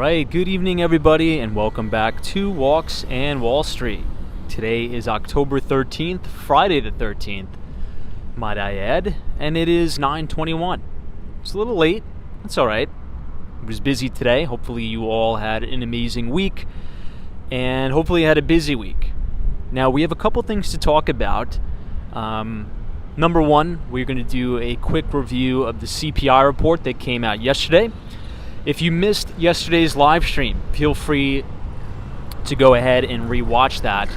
Alright, good evening everybody and welcome back to Walks and Wall Street. Today is October 13th, Friday the 13th, might I add, and it is 9:21. It's a little late, that's alright. It was busy today. Hopefully you all had an amazing week and hopefully you had a busy week. Now we have a couple things to talk about. Number one, we're going to do a quick review of the CPI report that came out yesterday. If you missed yesterday's live stream, feel free to go ahead and rewatch that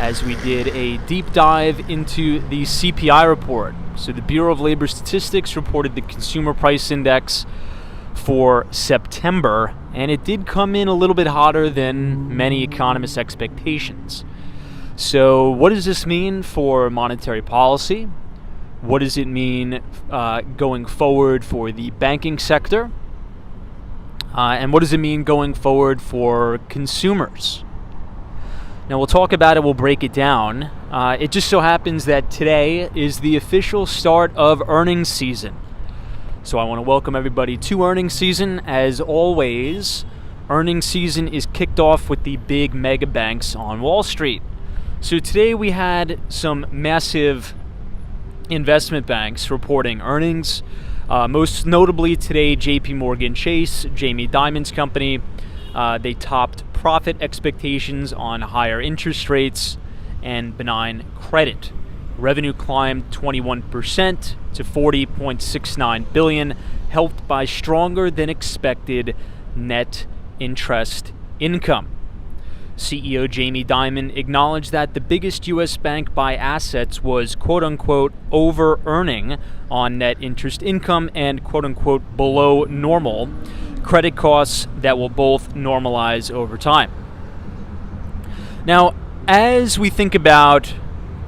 as we did a deep dive into the CPI report. So the Bureau of Labor Statistics reported the Consumer Price Index for September, and it did come in a little bit hotter than many economists' expectations. So what does this mean for monetary policy? What does it mean going forward for the banking sector? And what does it mean going forward for consumers? Now we'll talk about it, we'll break it down. It just so happens that today is the official start of earnings season. So I want to welcome everybody to earnings season. As always, earnings season is kicked off with the big mega banks on Wall Street. So today we had some massive investment banks reporting earnings. Most notably today, JP Chase, Jamie Dimon's company, they topped profit expectations on higher interest and benign credit. Revenue climbed 21% to $40.69 billion, helped by stronger than expected net interest income. CEO Jamie Dimon acknowledged that the biggest U.S. bank by assets was quote-unquote over-earning on net interest income and quote-unquote below normal credit costs that will both normalize over time. Now, as we think about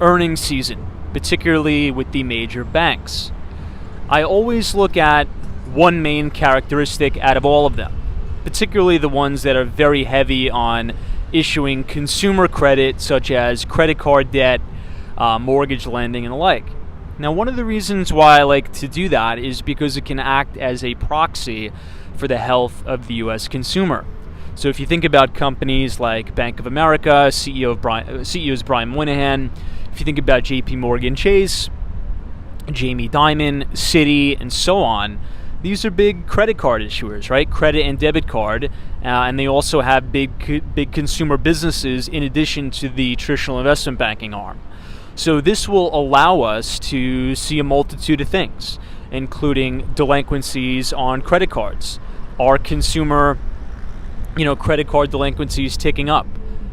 earnings season, particularly with the major banks, I always look at one main characteristic out of all of them, particularly the ones that are very heavy on issuing consumer credit, such as credit card debt, mortgage lending, and the like. Now, one of the reasons why I like to do that is because it can act as a proxy for the health of the U.S. consumer. So if you think about companies like Bank of America, CEO is Brian Moynihan, if you think about JP Chase, Jamie Dimon, Citi, and so on, these are big credit card issuers, right? Credit and debit card, and they also have big consumer businesses in addition to the traditional investment banking arm. So this will allow us to see a multitude of things, including delinquencies on credit cards. Are consumer, credit card delinquencies ticking up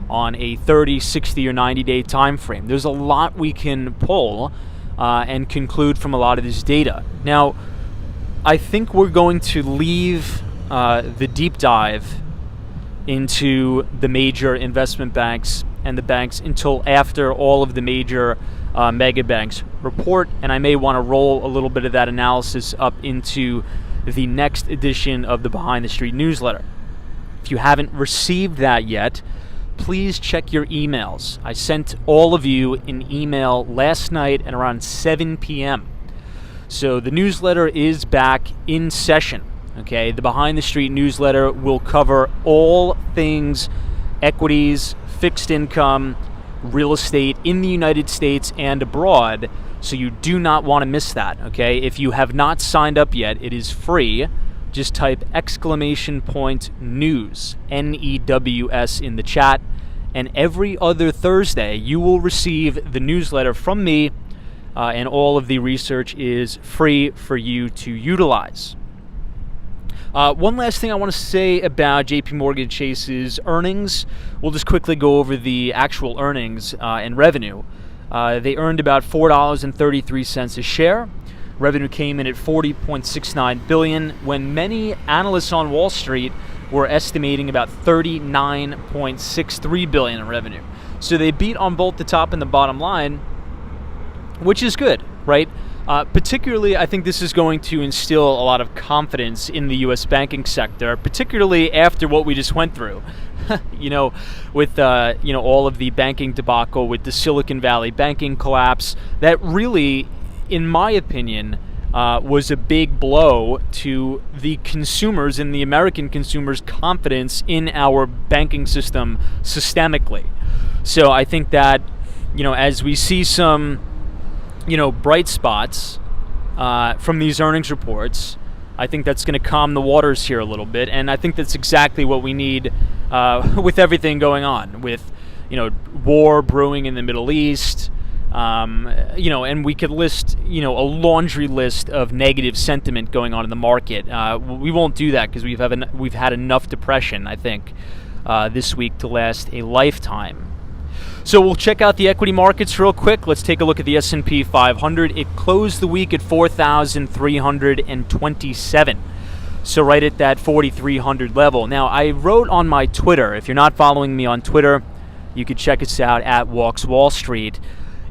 on a 30, 60, or 90-day time frame? There's a lot we can pull and conclude from a lot of this data. Now, I think we're going to leave the deep dive into the major investment banks and the banks until after all of the major mega banks report, and I may want to roll a little bit of that analysis up into the next edition of the Behind the Street newsletter. If you haven't received that yet, please check your emails. I sent all of you an email last night at around 7 p.m. So the newsletter is back in session. Okay, the Behind the Street newsletter will cover all things equities, fixed income, real estate in the United States and abroad. So you do not want to miss that. Okay, if you have not signed up yet, it is free. Just type !news, NEWS in the chat, and every other Thursday you will receive the newsletter from me. And all of the research is free for you to utilize. One last thing I want to say about JP Chase's earnings. We'll just quickly go over the actual earnings and revenue. They earned about $4.33 a share. Revenue came in at $40.69 billion, when many analysts on Wall Street were estimating about $39.63 billion in revenue. So they beat on both the top and the bottom line, which is good, right? Particularly, I think this is going to instill a lot of confidence in the U.S. banking sector, particularly after what we just went through. With all of the banking debacle, with the Silicon Valley banking collapse, that really, in my opinion, was a big blow to the consumers and the American consumers' confidence in our banking system systemically. So I think that, as we see some, bright spots from these earnings reports, I think that's going to calm the waters here a little bit, and I think that's exactly what we need with everything going on, with war brewing in the Middle East, and we could list a laundry list of negative sentiment going on in the market. We won't do that because we've had enough depression, I think, this week to last a lifetime. So we'll check out the equity markets real quick. Let's take a look at the S&P 500. It closed the week at 4,327. So right at that 4,300 level. Now, I wrote on my Twitter, if you're not following me on Twitter, you could check us out at Walks Wall Street.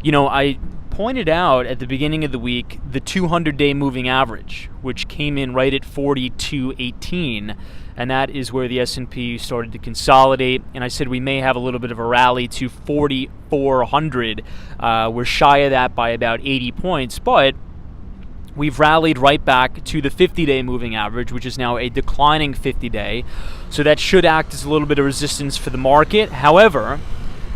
I pointed out at the beginning of the week the 200-day moving average, which came in right at 42.18, and that is where the S&P started to consolidate. And I said we may have a little bit of a rally to 4,400. We're shy of that by about 80 points, but we've rallied right back to the 50-day moving average, which is now a declining 50-day. So that should act as a little bit of resistance for the market. However,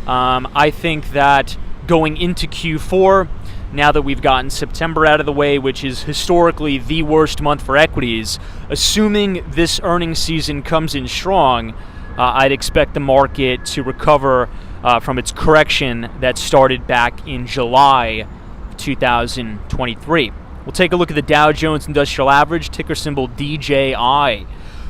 I think that going into Q4, now that we've gotten September out of the way, which is historically the worst month for equities, assuming this earnings season comes in strong, I'd expect the market to recover from its correction that started back in July 2023. We'll take a look at the Dow Jones Industrial Average, ticker symbol DJI,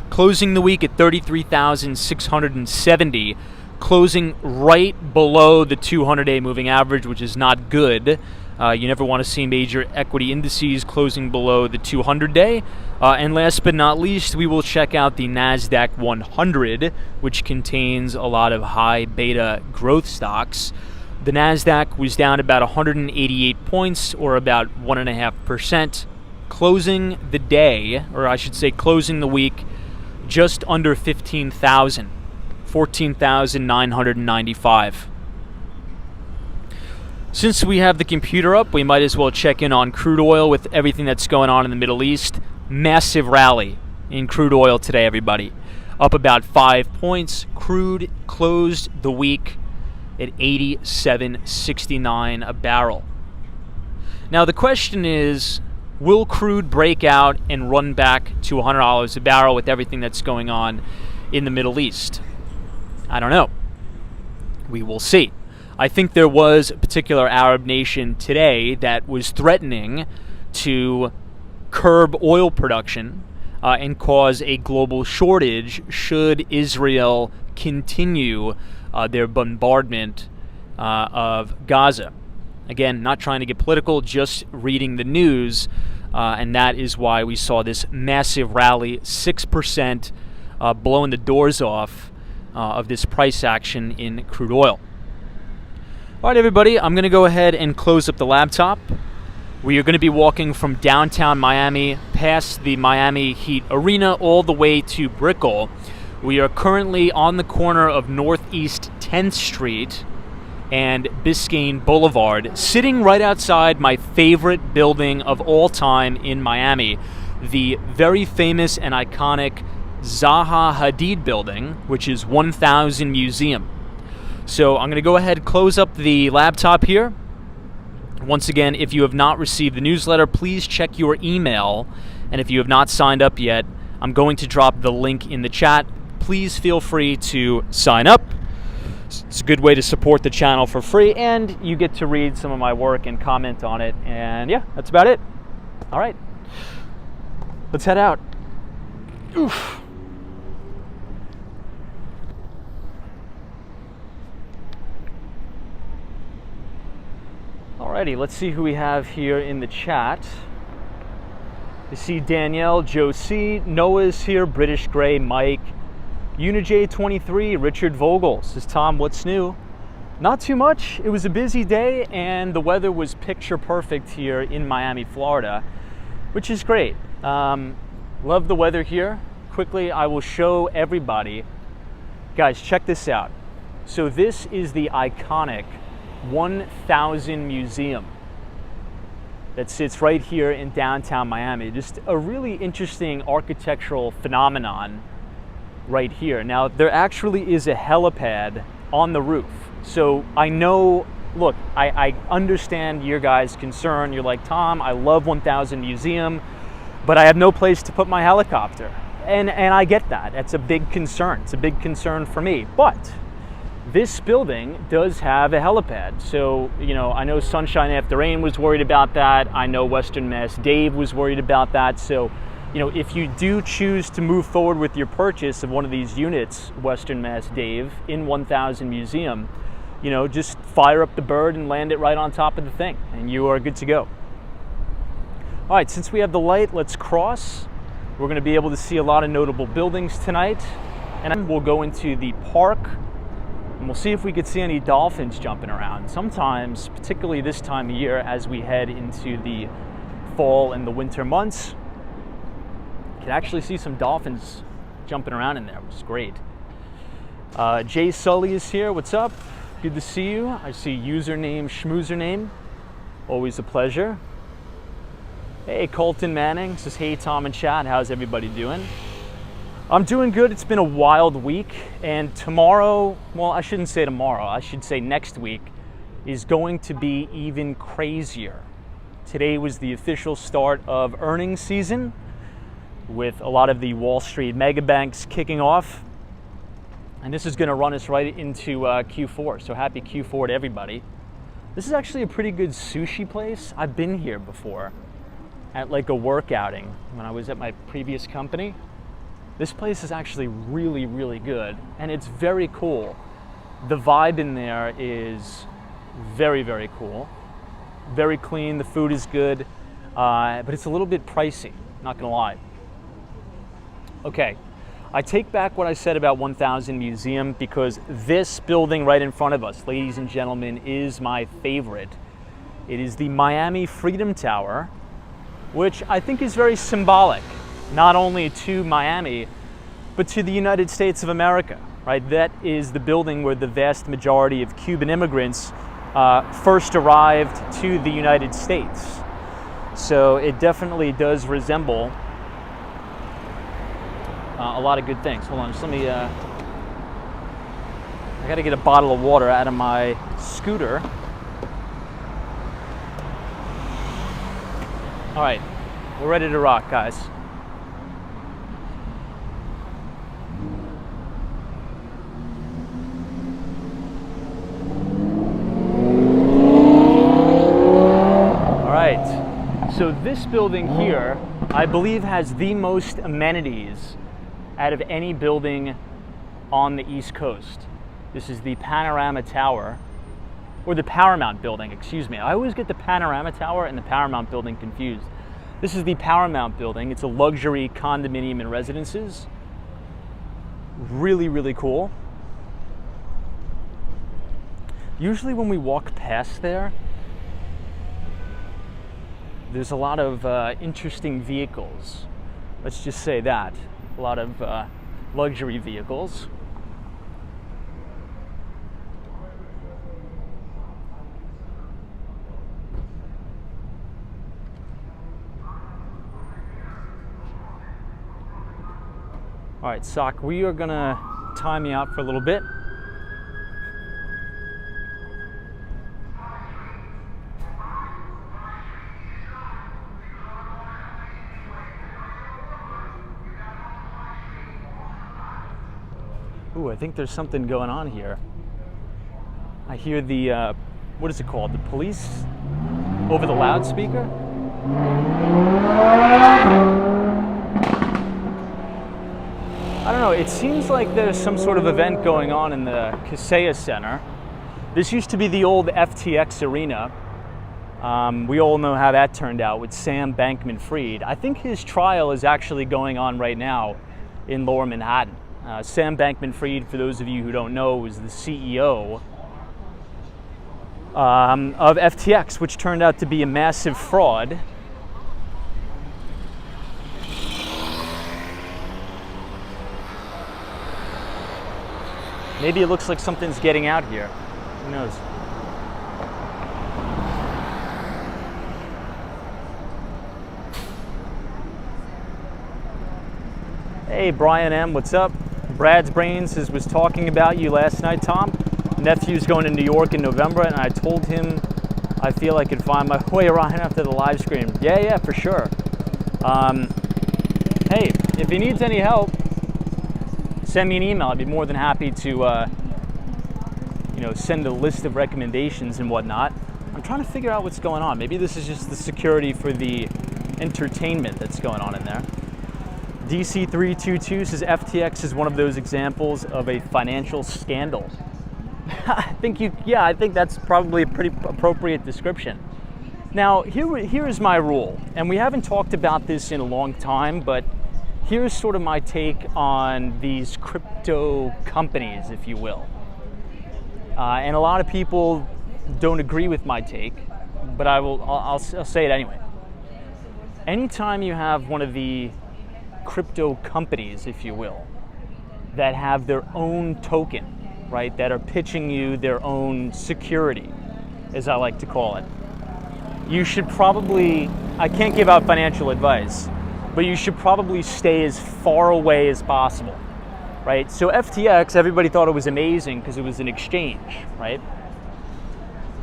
closing the week at 33,670, closing right below the 200-day moving average, which is not good. You never want to see major equity indices closing below the 200-day. And last but not least, we will check out the NASDAQ 100, which contains a lot of high beta growth stocks. The NASDAQ was down about 188 points, or about 1.5%, closing the day, or I should say closing the week, just under 15,000, 14,995. Since we have the computer up, we might as well check in on crude oil with everything that's going on in the Middle East. Massive rally in crude oil today, everybody. Up about 5 points. Crude closed the week at $87.69 a barrel. Now the question is, will crude break out and run back to $100 a barrel with everything that's going on in the Middle East? I don't know. We will see. I think there was a particular Arab nation today that was threatening to curb oil production and cause a global shortage should Israel continue their bombardment of Gaza. Again, not trying to get political, just reading the news, and that is why we saw this massive rally, 6%, blowing the doors off of this price action in crude oil. All right, everybody, I'm going to go ahead and close up the laptop. We are going to be walking from downtown Miami past the Miami Heat Arena all the way to Brickell. We are currently on the corner of Northeast 10th Street and Biscayne Boulevard, sitting right outside my favorite building of all time in Miami, the very famous and iconic Zaha Hadid building, which is 1000 Museum. So I'm going to go ahead and close up the laptop here. Once again, if you have not received the newsletter, please check your email. And if you have not signed up yet, I'm going to drop the link in the chat. Please feel free to sign up. It's a good way to support the channel for free, and you get to read some of my work and comment on it. And yeah, that's about it. All right, let's head out. Oof. Alrighty, let's see who we have here in the chat. I see Danielle, Joe C, Noah's here, British Grey, Mike, Unij23, Richard Vogel says, Tom, what's new? Not too much. It was a busy day and the weather was picture perfect here in Miami, Florida, which is great. Love the weather here. Quickly, I will show everybody. Guys, check this out. So this is the iconic 1000 Museum. that sits right here in downtown Miami. Just a really interesting architectural phenomenon right here. Now, there actually is a helipad on the roof. So I know, look, I understand your guys' concern. You're like, Tom, I love 1000 Museum, but I have no place to put my helicopter. And I get that. That's a big concern. It's a big concern for me. But this building does have a helipad. So, you know, I know Sunshine After Rain was worried about that. I know Western Mass Dave was worried about that. So, you know, if you do choose to move forward with your purchase of one of these units, Western Mass Dave, in 1000 Museum, you know, just fire up the bird and land it right on top of the thing, and you are good to go. All right, since we have the light, let's cross. We're going to be able to see a lot of notable buildings tonight, and then we'll go into the park, and we'll see if we could see any dolphins jumping around. Sometimes, particularly this time of year, as we head into the fall and the winter months, you can actually see some dolphins jumping around in there, which is great. Jay Sully is here. What's up? Good to see you. I see username schmoozername. Always a pleasure. Hey, Colton Manning says, hey, Tom and Chad, how's everybody doing? I'm doing good. It's been a wild week, and tomorrow, well, I shouldn't say tomorrow, I should say next week, is going to be even crazier. Today was the official start of earnings season, with a lot of the Wall Street mega banks kicking off. And this is going to run us right into Q4, so happy Q4 to everybody. This is actually a pretty good sushi place. I've been here before at like a work outing when I was at my previous company. This place is actually really, really good, and it's very cool. The vibe in there is very, very cool. Very clean, the food is good, but it's a little bit pricey, not gonna lie. Okay, I take back what I said about 1000 Museum, because this building right in front of us, ladies and gentlemen, is my favorite. It is the Miami Freedom Tower, which I think is very symbolic, not only to Miami, but to the United States of America, right? That is the building where the vast majority of Cuban immigrants first arrived to the United States. So it definitely does resemble a lot of good things. Hold on, just let me, I gotta get a bottle of water out of my scooter. All right, we're ready to rock, guys. All right, so this building here, I believe, has the most amenities out of any building on the East Coast. This is the Panorama Tower, or the Paramount Building, excuse me. I always get the Panorama Tower and the Paramount Building confused. This is the Paramount Building. It's a luxury condominium and residences. Really, really cool. Usually when we walk past there, there's a lot of interesting vehicles. Let's just say that. A lot of luxury vehicles. All right, Sock, we are gonna time you out for a little bit. Ooh, I think there's something going on here. I hear the, what is it called? The police over the loudspeaker? I don't know, it seems like there's some sort of event going on in the Kaseya Center. This used to be the old FTX arena. We all know how that turned out with Sam Bankman-Fried. I think his trial is actually going on right now in Lower Manhattan. Sam Bankman-Fried, for those of you who don't know, was the CEO of FTX, which turned out to be a massive fraud. Maybe it looks like something's getting out here. Who knows? Hey, Brian M., what's up? Brad's Brains was talking about you last night, Tom. Nephew's going to New York in November, and I told him I feel I could find my way around after the live stream. Yeah, for sure. Hey, if he needs any help, send me an email. I'd be more than happy to, send a list of recommendations and whatnot. I'm trying to figure out what's going on. Maybe this is just the security for the entertainment that's going on in there. DC322 says FTX is one of those examples of a financial scandal. I think that's probably a pretty appropriate description. Now, here is my rule, and we haven't talked about this in a long time, but here's sort of my take on these crypto companies, if you will. And a lot of people don't agree with my take, but I'll say it anyway. Anytime you have one of the crypto companies, if you will, that have their own token, right, that are pitching you their own security, as I like to call it, you should probably, I can't give out financial advice, but you should probably stay as far away as possible, right? So FTX, everybody thought it was amazing because it was an exchange, right?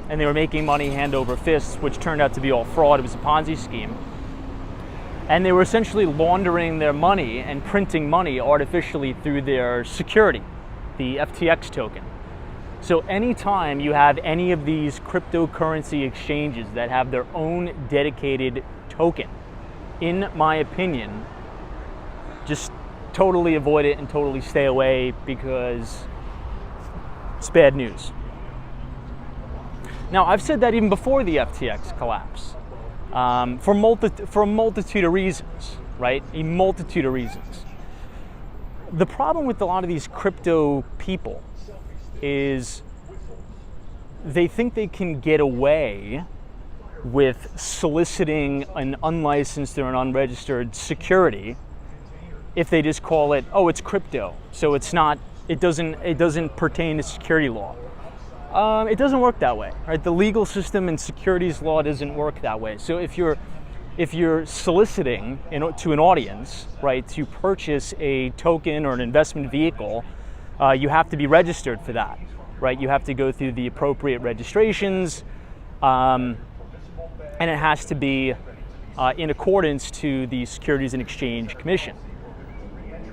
And they were making money hand over fist, which turned out to be all fraud. It was a Ponzi scheme. And they were essentially laundering their money and printing money artificially through their security, the FTX token. So anytime you have any of these cryptocurrency exchanges that have their own dedicated token, in my opinion, just totally avoid it and totally stay away because it's bad news. Now, I've said that even before the FTX collapse, for a multitude of reasons, right? A multitude of reasons. The problem with a lot of these crypto people is they think they can get away with soliciting an unlicensed or an unregistered security if they just call it, oh, it's crypto, so it doesn't pertain to security law. It doesn't work that way, right? The legal system and securities law doesn't work that way. So if you're soliciting to an audience, right, to purchase a token or an investment vehicle, you have to be registered for that, right? You have to go through the appropriate registrations, and it has to be in accordance to the Securities and Exchange Commission.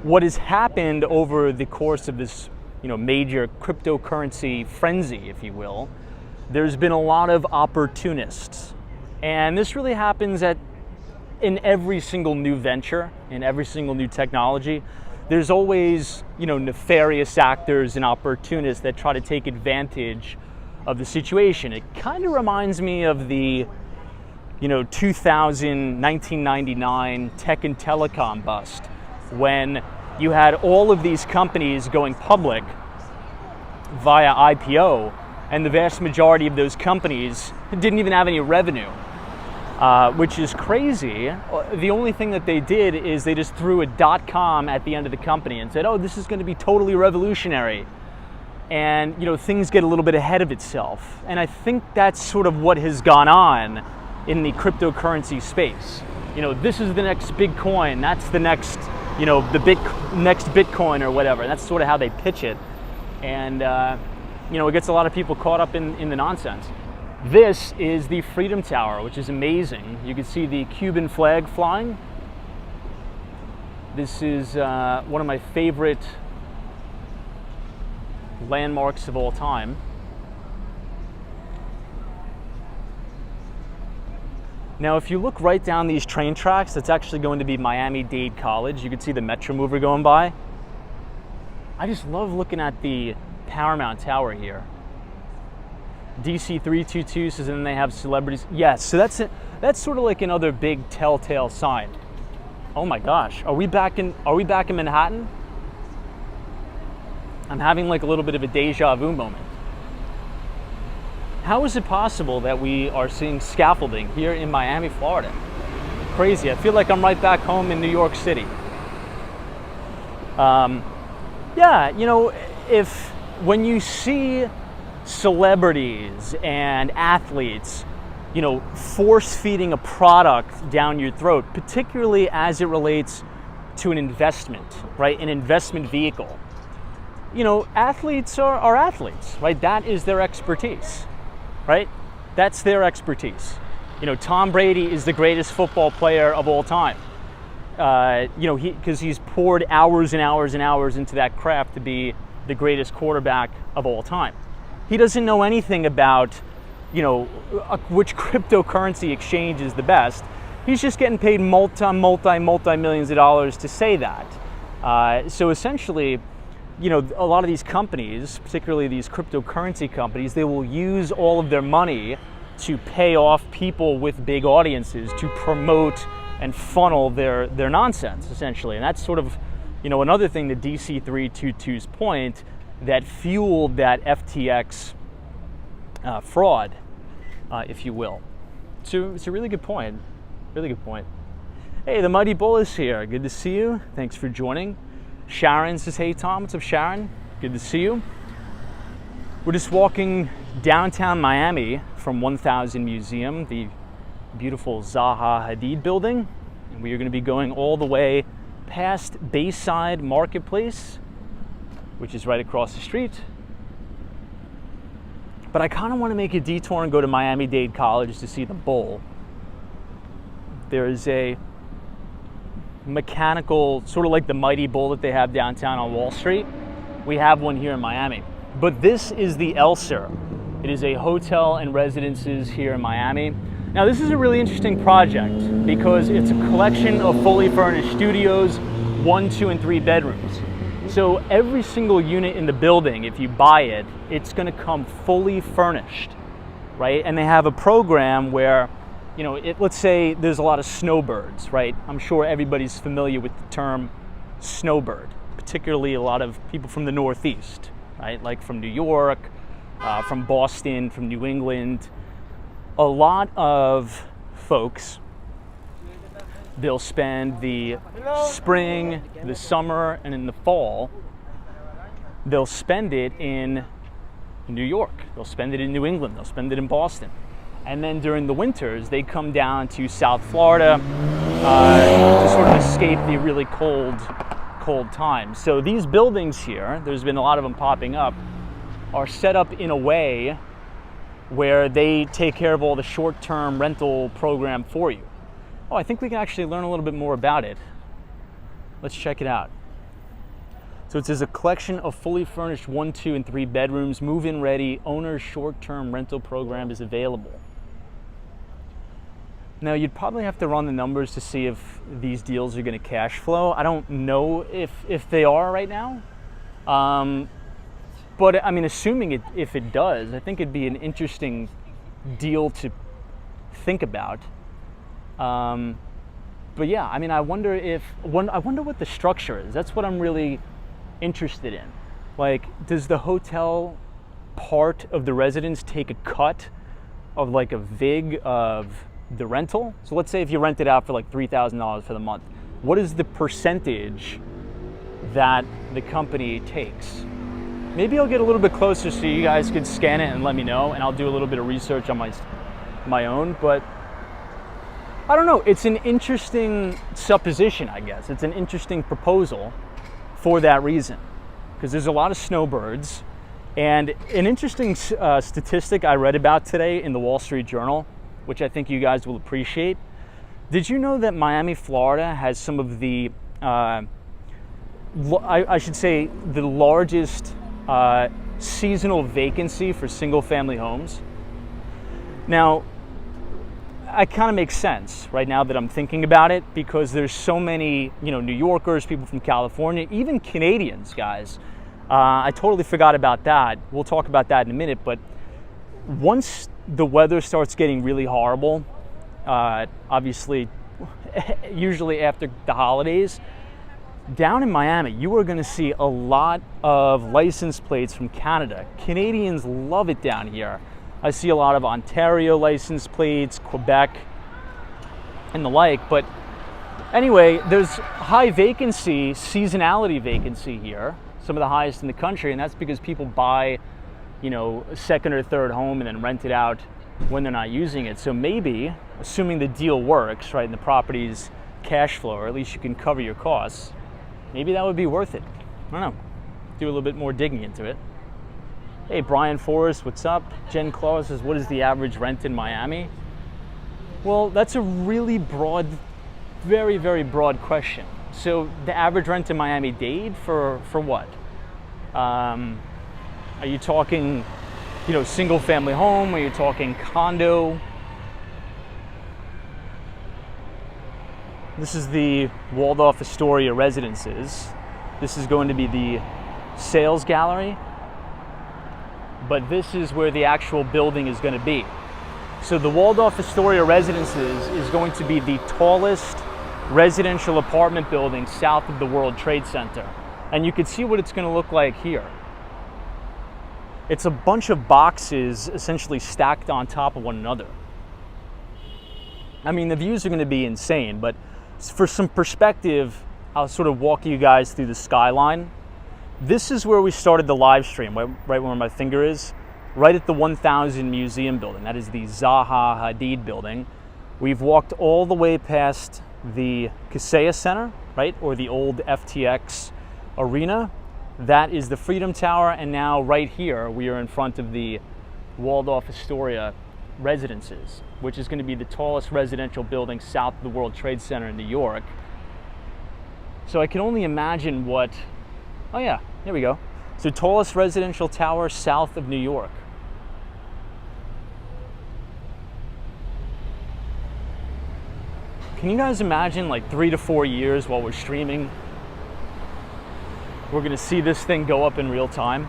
What has happened over the course of this, major cryptocurrency frenzy, if you will, there's been a lot of opportunists. And this really happens in every single new venture, in every single new technology. There's always, nefarious actors and opportunists that try to take advantage of the situation. It kind of reminds me of the, 1999 tech and telecom bust, when you had all of these companies going public via IPO, and the vast majority of those companies didn't even have any revenue, which is crazy. The only thing that they did is they just threw a .com at the end of the company and said, oh, this is going to be totally revolutionary. And, things get a little bit ahead of itself. And I think that's sort of what has gone on in the cryptocurrency space. This is the next big coin, that's the next, next Bitcoin or whatever. That's sort of how they pitch it. And, it gets a lot of people caught up in the nonsense. This is the Freedom Tower, which is amazing. You can see the Cuban flag flying. This is one of my favorite landmarks of all time. Now, if you look right down these train tracks, that's actually going to be Miami-Dade College. You can see the Metro Mover going by. I just love looking at the Paramount Tower here. DC322 says, and then they have celebrities. Yes, so that's sort of like another big telltale sign. Oh my gosh, are we back in Manhattan? I'm having like a little bit of a deja vu moment. How is it possible that we are seeing scaffolding here in Miami, Florida? Crazy. I feel like I'm right back home in New York City. When you see celebrities and athletes, force feeding a product down your throat, particularly as it relates to an investment, right? An investment vehicle. You know, athletes are athletes, right? That is their expertise, right? That's their expertise. You know, Tom Brady is the greatest football player of all time. You know, because he's poured hours and hours and hours into that craft to be the greatest quarterback of all time. He doesn't know anything about, you know, which cryptocurrency exchange is the best. He's just getting paid multi-millions of dollars to say that. So essentially, you know, a lot of these companies, particularly these cryptocurrency companies, they will use all of their money to pay off people with big audiences to promote and funnel their nonsense, essentially. And that's sort of, you know, another thing to DC322's point that fueled that FTX fraud, if you will. So it's a really good point. Really good point. Hey, the Mighty Bull is here. Good to see you. Thanks for joining. Sharon says, hey, Tom. What's up, Sharon? Good to see you. We're just walking downtown Miami from 1000 Museum, the beautiful Zaha Hadid building. And we are going to be going all the way past Bayside Marketplace, which is right across the street. But I kind of want to make a detour and go to Miami-Dade College to see the Bull. There is a mechanical, sort of like the Mighty Bull that they have downtown on Wall Street. We have one here in Miami. But this is the Elser. It is a hotel and residences here in Miami. Now, this is a really interesting project because it's a collection of fully furnished studios, 1, 2, and 3 bedrooms. So every single unit in the building, if you buy it, it's going to come fully furnished, right? And they have a program where, you know, let's say there's a lot of snowbirds, right? I'm sure everybody's familiar with the term snowbird, particularly a lot of people from the Northeast, right? Like from New York, from Boston, from New England. A lot of folks, they'll spend the spring, the summer, and in the fall, they'll spend it in New York. They'll spend it in New England. They'll spend it in Boston. And then during the winters, they come down to South Florida to sort of escape the really cold times. So these buildings here, there's been a lot of them popping up, are set up in a way where they take care of all the short-term rental program for you. Oh, I think we can actually learn a little bit more about it. Let's check it out. So it says a collection of fully furnished 1, 2, and 3 bedrooms, move-in ready, owner's short-term rental program is available. Now, you'd probably have to run the numbers to see if these deals are going to cash flow. I don't know if they are right now. But I mean, assuming if it does, I think it'd be an interesting deal to think about. But yeah, I mean, I wonder what the structure is. That's what I'm really interested in. Like, does the hotel part of the residence take a cut of like a vig of the rental? So let's say if you rent it out for like $3,000 for the month, what is the percentage that the company takes? Maybe I'll get a little bit closer so you guys can scan it and let me know, and I'll do a little bit of research on my own. But I don't know. It's an interesting supposition, I guess. It's an interesting proposal for that reason, because there's a lot of snowbirds. And an interesting statistic I read about today in the Wall Street Journal, which I think you guys will appreciate. Did you know that Miami, Florida has some of the, I should say, the largest seasonal vacancy for single-family homes? Now, it kind of makes sense right now that I'm thinking about it, because there's so many, you know, New Yorkers, people from California, even Canadians, guys. I totally forgot about that. We'll talk about that in a minute, but once the weather starts getting really horrible, obviously, usually after the holidays, down in Miami, you are going to see a lot of license plates from Canada. Canadians love it down here. I see a lot of Ontario license plates, Quebec, and the like. But anyway, there's high vacancy, seasonality vacancy here, some of the highest in the country, and that's because people buy, you know, a second or third home and then rent it out when they're not using it. So maybe, assuming the deal works, right, and the property's cash flow, or at least you can cover your costs, maybe that would be worth it. I don't know. Do a little bit more digging into it. Hey, Brian Forrest, what's up? Jen Claus says, what is the average rent in Miami? Well, that's a really broad, very, very broad question. So the average rent in Miami-Dade for what? Are you talking, single family home? Are you talking condo? This is the Waldorf Astoria Residences. This is going to be the sales gallery, but this is where the actual building is going to be. So the Waldorf Astoria Residences is going to be the tallest residential apartment building south of the World Trade Center. And you can see what it's going to look like here. It's a bunch of boxes essentially stacked on top of one another. I mean, the views are going to be insane, but for some perspective, I'll sort of walk you guys through the skyline. This is where we started the live stream, right where my finger is, right at the 1000 Museum building. That is the Zaha Hadid building. We've walked all the way past the Kaseya Center, right, or the old FTX arena. That is the Freedom Tower, and now right here we are in front of the Waldorf Astoria Residences, which is going to be the tallest residential building south of the World Trade Center in New York. So I can only imagine what, oh yeah, here we go. So tallest residential tower south of New York. Can you guys imagine like 3 to 4 years while we're streaming, we're gonna see this thing go up in real time?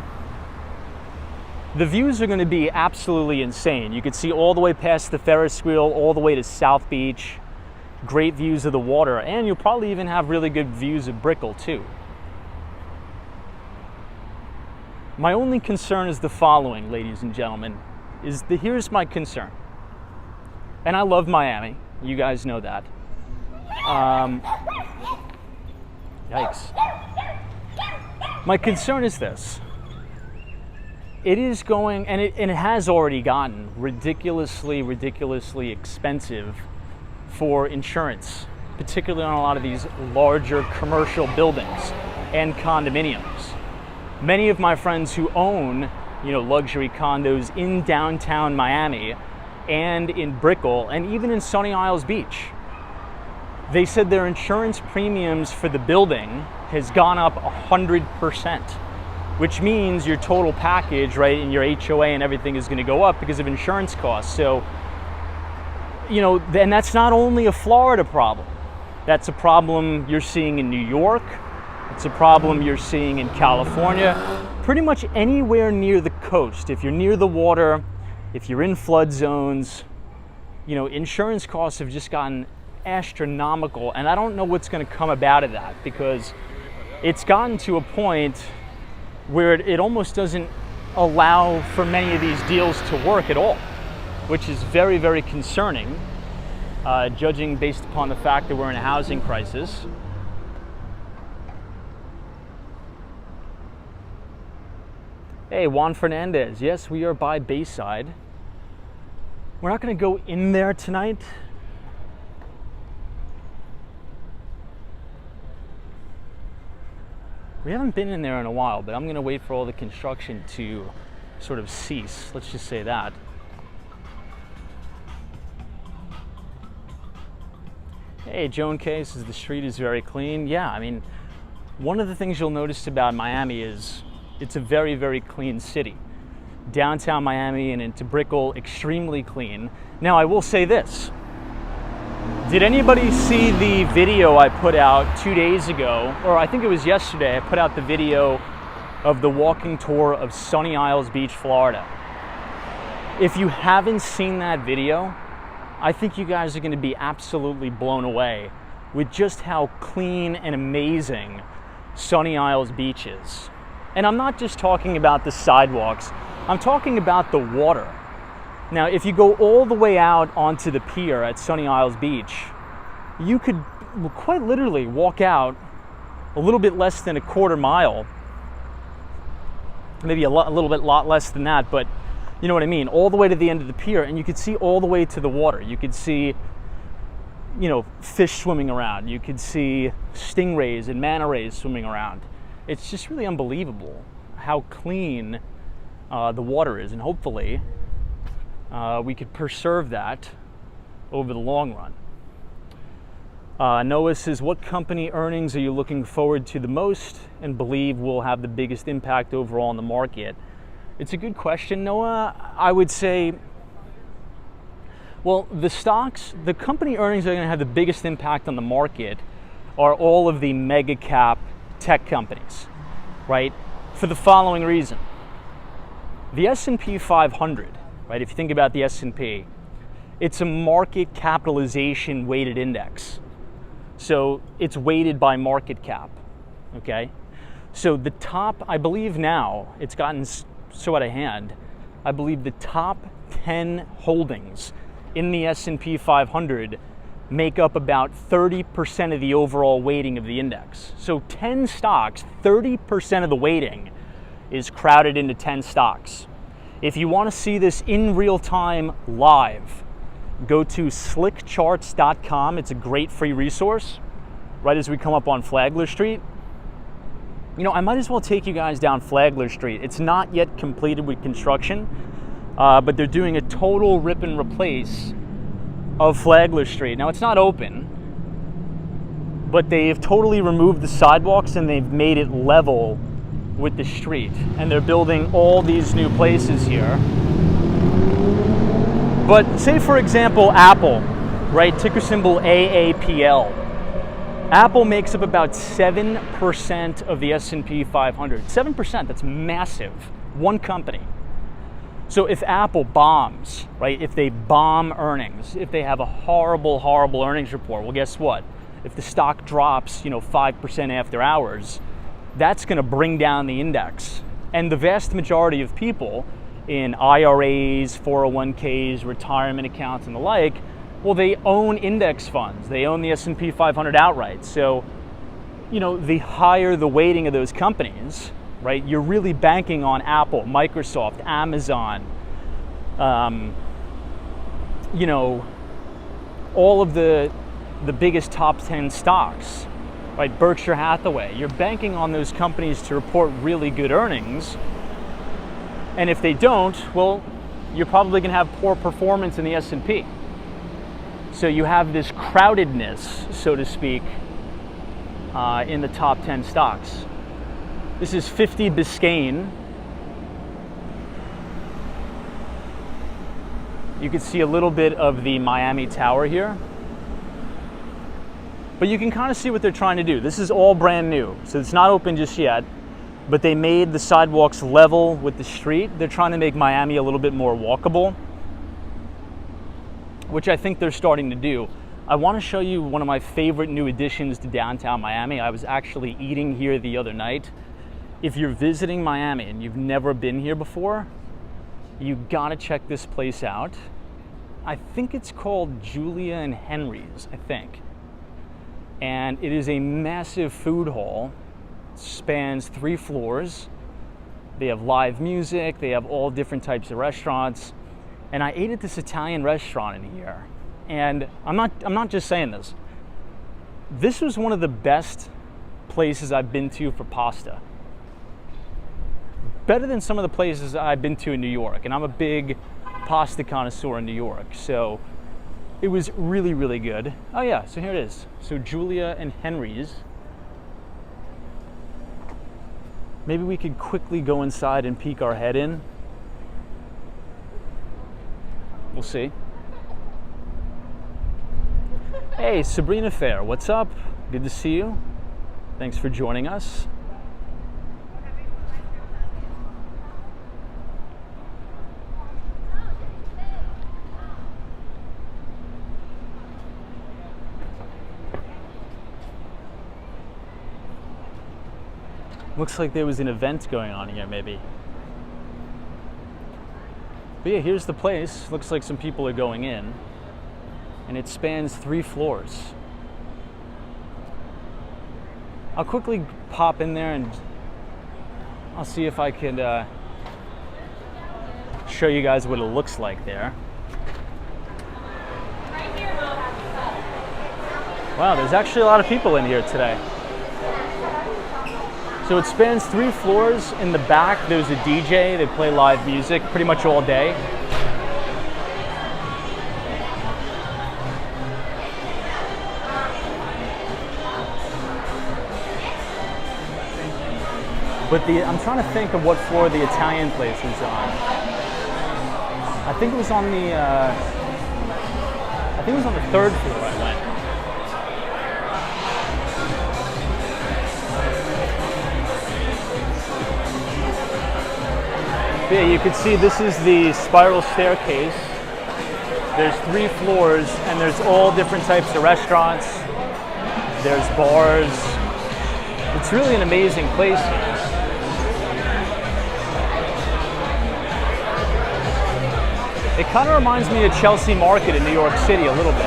The views are gonna be absolutely insane. You can see all the way past the Ferris wheel, all the way to South Beach, great views of the water, and you'll probably even have really good views of Brickell too. My only concern is the following, ladies and gentlemen, here's my concern. And I love Miami, you guys know that. Yikes. My concern is this. It is going, and it has already gotten ridiculously expensive for insurance, particularly on a lot of these larger commercial buildings and condominiums. Many of my friends who own, luxury condos in downtown Miami and in Brickell and even in Sunny Isles Beach, they said their insurance premiums for the building has gone up 100%, which means your total package, right, and your HOA and everything is going to go up because of insurance costs. So, and that's not only a Florida problem. That's a problem you're seeing in New York. It's a problem you're seeing in California. Pretty much anywhere near the coast. If you're near the water, if you're in flood zones, insurance costs have just gotten astronomical, and I don't know what's going to come about of that, because it's gotten to a point where it almost doesn't allow for many of these deals to work at all, which is very, very concerning, judging based upon the fact that we're in a housing crisis. Hey, Juan Fernandez, yes, we are by Bayside. We're not going to go in there tonight. We haven't been in there in a while, but I'm going to wait for all the construction to sort of cease. Let's just say that. Hey, Joan K says the street is very clean. Yeah, I mean, one of the things you'll notice about Miami is it's a very, very clean city. Downtown Miami and into Brickell, extremely clean. Now, I will say this. Did anybody see the video I put out 2 days ago, or I think it was yesterday? I put out the video of the walking tour of Sunny Isles Beach, Florida. If you haven't seen that video, I think you guys are going to be absolutely blown away with just how clean and amazing Sunny Isles Beach is. And I'm not just talking about the sidewalks, I'm talking about the water. Now, if you go all the way out onto the pier at Sunny Isles Beach, you could quite literally walk out a little bit less than a quarter mile, maybe a lot less than that, but you know what I mean, all the way to the end of the pier, and you could see all the way to the water. You could see fish swimming around. You could see stingrays and manta rays swimming around. It's just really unbelievable how clean the water is, and hopefully we could preserve that over the long run. Noah says, what company earnings are you looking forward to the most and believe will have the biggest impact overall in the market? It's a good question, Noah. I would say, well, the company earnings that are going to have the biggest impact on the market are all of the mega cap tech companies, right? For the following reason. The S&P 500, right? If you think about the S&P, it's a market capitalization weighted index. So it's weighted by market cap, okay? So the top, I believe now, it's gotten so out of hand, I believe the top 10 holdings in the S&P 500 make up about 30% of the overall weighting of the index. So 10 stocks, 30% of the weighting is crowded into 10 stocks. If you want to see this in real time live, go to slickcharts.com. It's a great free resource right as we come up on Flagler Street. I might as well take you guys down Flagler Street. It's not yet completed with construction, but they're doing a total rip and replace of Flagler Street. Now, it's not open, but they've totally removed the sidewalks and they've made it level with the street. And they're building all these new places here. But say, for example, Apple, right? Ticker symbol AAPL. Apple makes up about 7% of the S&P 500. 7%, that's massive. One company. So if Apple bombs, right? If they bomb earnings, if they have a horrible, horrible earnings report, well, guess what? If the stock drops, 5% after hours, that's going to bring down the index. And the vast majority of people in IRAs, 401ks, retirement accounts, and the like, well, they own index funds. They own the S&P 500 outright. So, the higher the weighting of those companies, right, you're really banking on Apple, Microsoft, Amazon, all of the biggest top 10 stocks, right, Berkshire Hathaway. You're banking on those companies to report really good earnings. And if they don't, well, you're probably going to have poor performance in the S&P. So you have this crowdedness, so to speak, in the top 10 stocks. This is 50 Biscayne. You can see a little bit of the Miami Tower here. But you can kind of see what they're trying to do. This is all brand new, so it's not open just yet. But they made the sidewalks level with the street. They're trying to make Miami a little bit more walkable, which I think they're starting to do. I want to show you one of my favorite new additions to downtown Miami. I was actually eating here the other night. If you're visiting Miami and you've never been here before, you gotta check this place out. I think it's called Julia and Henry's, I think. And it is a massive food hall. It spans 3 floors. They have live music, they have all different types of restaurants. And I ate at this Italian restaurant in here. And I'm not just saying this. This was one of the best places I've been to for pasta. Better than some of the places I've been to in New York. And I'm a big pasta connoisseur in New York. So it was really, really good. Oh yeah, so here it is. So Julia and Henry's. Maybe we could quickly go inside and peek our head in. We'll see. Hey, Sabrina Fair, what's up? Good to see you. Thanks for joining us. Looks like there was an event going on here, maybe. But yeah, here's the place. Looks like some people are going in. And it spans 3 floors. I'll quickly pop in there and I'll see if I can show you guys what it looks like there. Wow, there's actually a lot of people in here today. So it spans 3 floors. In the back, there's a DJ. They play live music pretty much all day. But I'm trying to think of what floor the Italian place is on. I think it was on the 3rd floor I went. But yeah, you can see this is the spiral staircase. There's 3 floors, and there's all different types of restaurants. There's bars. It's really an amazing place here. It kind of reminds me of Chelsea Market in New York City a little bit.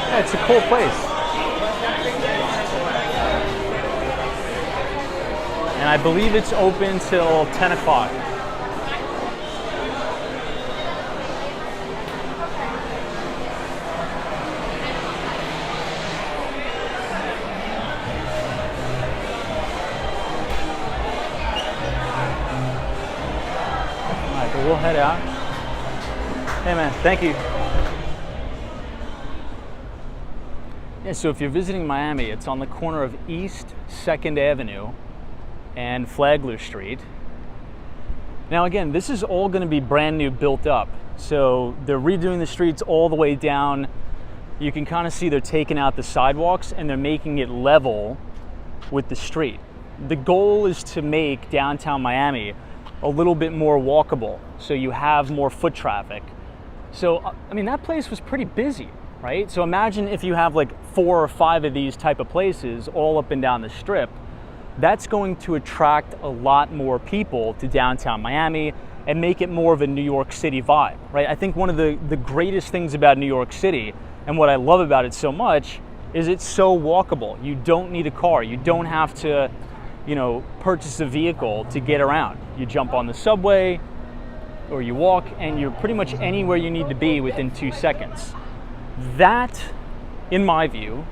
Yeah, it's a cool place. And I believe it's open till 10 o'clock. We'll head out. Hey man, thank you. Yeah, so if you're visiting Miami, it's on the corner of East 2nd Avenue and Flagler Street. Now again, this is all going to be brand new, built up. So they're redoing the streets all the way down. You can kind of see they're taking out the sidewalks and they're making it level with the street. The goal is to make downtown Miami a little bit more walkable, so you have more foot traffic. So, I mean, that place was pretty busy, right? So imagine if you have like 4 or 5 of these type of places all up and down the strip. That's going to attract a lot more people to downtown Miami and make it more of a New York City vibe, right? I think one of the greatest things about New York City, and what I love about it so much, is it's so walkable. You don't need a car. You don't have to, purchase a vehicle to get around. You jump on the subway or you walk and you're pretty much anywhere you need to be within 2 seconds. That, in my view,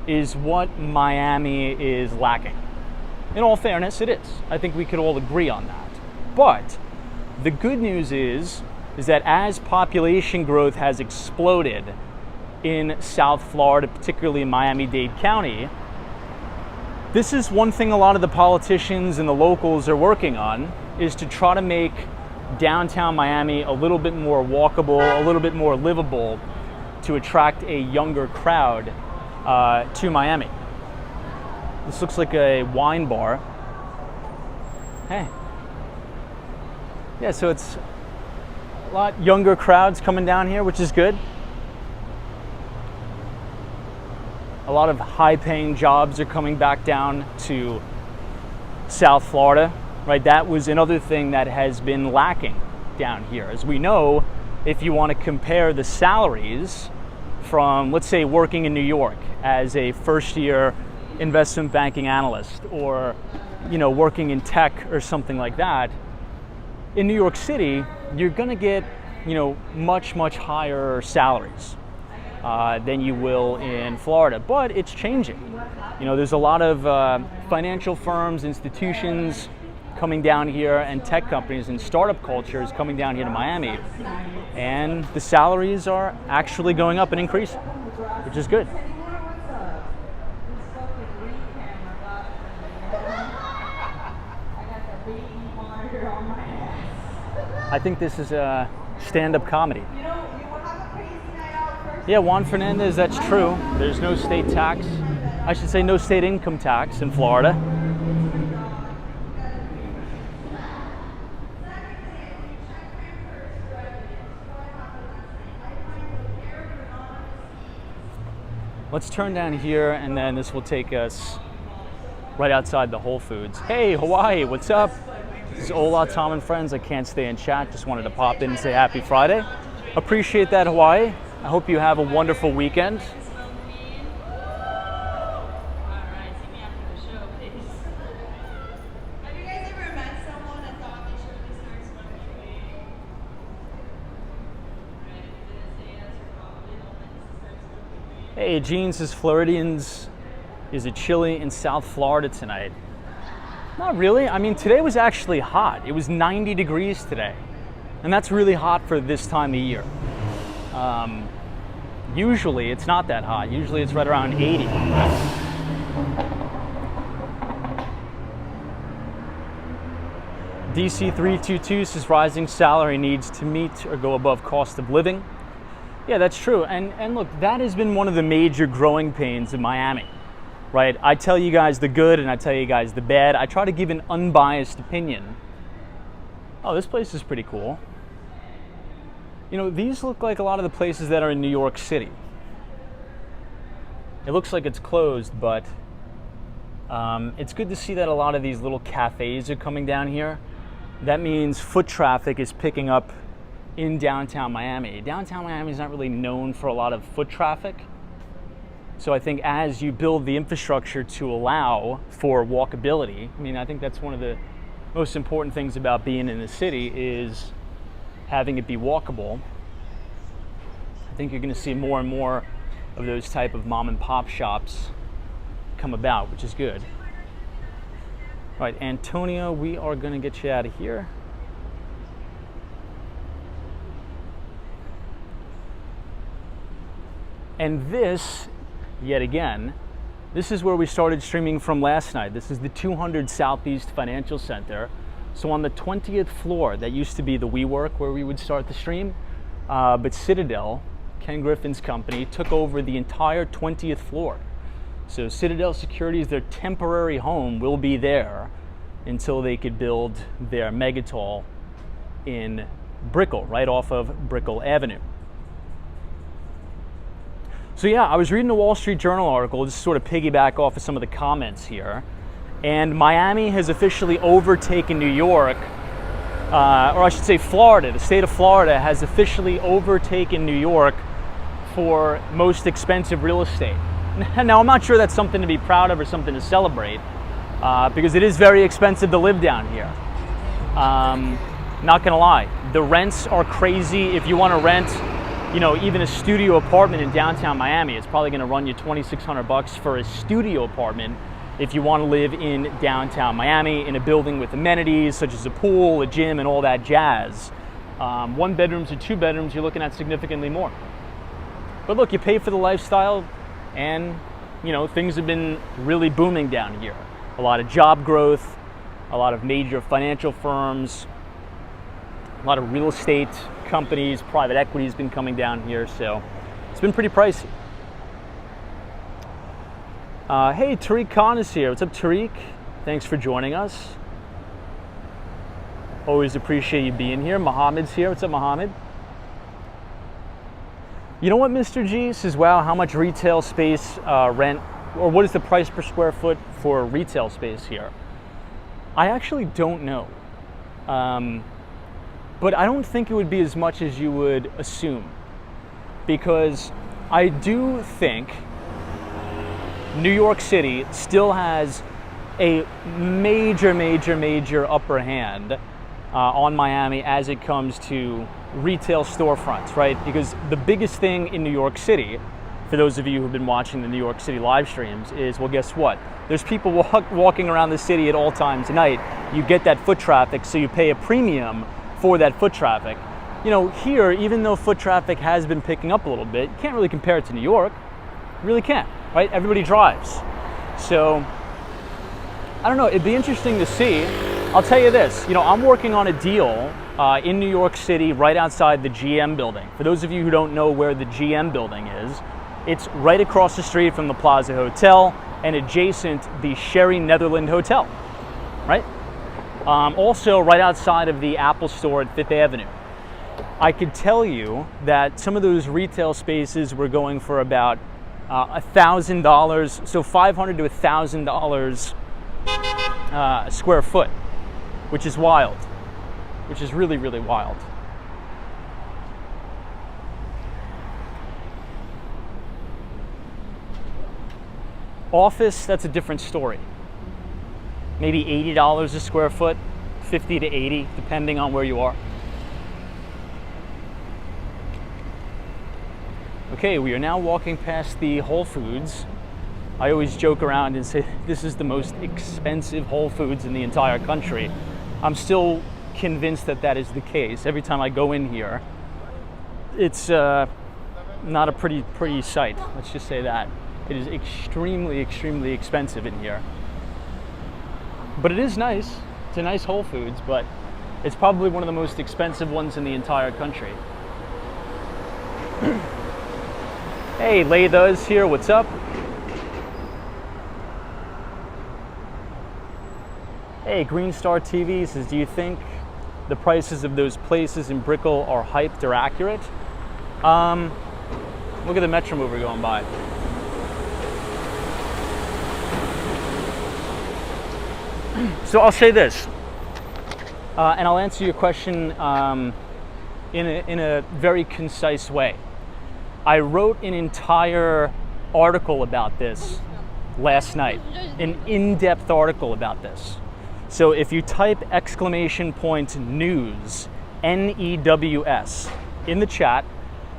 is what Miami is lacking. In all fairness, it is. I think we could all agree on that. But the good news is that as population growth has exploded in South Florida, particularly in Miami-Dade County, this is one thing a lot of the politicians and the locals are working on, is to try to make downtown Miami a little bit more walkable, a little bit more livable, to attract a younger crowd to Miami. This looks like a wine bar. Hey. Yeah, so it's a lot younger crowds coming down here, which is good. A lot of high-paying jobs are coming back down to South Florida, right? That was another thing that has been lacking down here. As we know, if you want to compare the salaries from, let's say, working in New York as a first-year investment banking analyst, or working in tech or something like that, in New York City, you're going to get much higher salaries than you will in Florida. But it's changing. There's a lot of financial firms, institutions coming down here, and tech companies and startup cultures coming down here to Miami, and the salaries are actually going up and increasing, which is good. I think this is a stand-up comedy. Yeah, Juan Fernandez, that's true. There's no state tax. I should say no state income tax in Florida. Let's turn down here, and then this will take us right outside the Whole Foods. Hey, Hawaii, what's up? This is Ola, Tom, and friends. I can't stay in chat. Just wanted to pop in and say happy Friday. Appreciate that, Hawaii. I hope you have a wonderful weekend. Hey, Gene says Floridians, is it chilly in South Florida tonight? Not really. I mean, today was actually hot. It was 90 degrees today. And that's really hot for this time of year. Usually it's not that hot. Usually it's right around 80. DC322 says rising salary needs to meet or go above cost of living. Yeah, that's true. And look, that has been one of the major growing pains in Miami, right? I tell you guys the good and I tell you guys the bad. I try to give an unbiased opinion. Oh, this place is pretty cool. You know, these look like a lot of the places that are in New York City. It looks like it's closed, but it's good to see that a lot of these little cafes are coming down here. That means foot traffic is picking up in downtown Miami. Downtown Miami is not really known for a lot of foot traffic. So I think as you build the infrastructure to allow for walkability, I mean, I think that's one of the most important things about being in the city is having it be walkable. I think you're going to see more and more of those type of mom and pop shops come about, which is good. All right, Antonio, we are going to get you out of here. And this, yet again, this is where we started streaming from last night. This is the 200 Southeast Financial Center. So on the 20th floor, that used to be the WeWork where we would start the stream, but Citadel, Ken Griffin's company, took over the entire 20th floor. So Citadel Securities, their temporary home, will be there until they could build their megatall in Brickell, right off of Brickell Avenue. So yeah, I was reading the Wall Street Journal article, just sort of piggyback off of some of the comments here, and Miami has officially overtaken New York, or I should say Florida. The state of Florida has officially overtaken New York for most expensive real estate. Now, I'm not sure that's something to be proud of or something to celebrate, because it is very expensive to live down here. Not gonna lie, the rents are crazy. If you want to rent, you know, even a studio apartment in downtown Miami, it's probably going to run you $2,600 for a studio apartment if you want to live in downtown Miami in a building with amenities such as a pool, a gym, and all that jazz. One bedrooms or two bedrooms, you're looking at significantly more. But look, you pay for the lifestyle, and you know, things have been really booming down here. A lot of job growth, a lot of major financial firms, a lot of real estate companies, private equity has been coming down here, so it's been pretty pricey. Hey, Tariq Khan is here. What's up, Tariq? Thanks for joining us. Always appreciate you being here. Mohammed's here. What's up, Mohammed? You know what, Mr. G says, wow, how much retail space rent, or what is the price per square foot for retail space here? I actually don't know. But I don't think it would be as much as you would assume, because I do think New York City still has a major upper hand on Miami as it comes to retail storefronts, right? Because the biggest thing in New York City, for those of you who've been watching the New York City live streams, is, well, guess what? There's people walking around the city at all times of night. You get that foot traffic, so you pay a premium for that foot traffic. You know, here, even though foot traffic has been picking up a little bit, you can't really compare it to New York. You really can't, right? Everybody drives. So, I don't know, it'd be interesting to see. I'll tell you this, you know, I'm working on a deal in New York City right outside the GM building. For those of you who don't know where the GM building is, it's right across the street from the Plaza Hotel and adjacent the Sherry Netherland Hotel, right? Also right outside of the Apple store at 5th Avenue. I could tell you that some of those retail spaces were going for about $1,000, so $500 to $1,000 a square foot, which is wild, which is really wild. Office, that's a different story. Maybe $80 a square foot, 50 to 80, depending on where you are. Okay, we are now walking past the Whole Foods. I always joke around and say this is the most expensive Whole Foods in the entire country. I'm still convinced that that is the case. Every time I go in here, it's not a pretty sight. Let's just say that. It is extremely expensive in here. But it is nice. It's a nice Whole Foods, but it's probably one of the most expensive ones in the entire country. Hey, Layda's here. What's up? Hey, Green Star TV says, do you think the prices of those places in Brickell are hyped or accurate? Look at the Metro mover going by. So I'll say this, and I'll answer your question in a very concise way. I wrote an entire article about this last night, an in-depth article about this. So if you type !news, N-E-W-S, in the chat,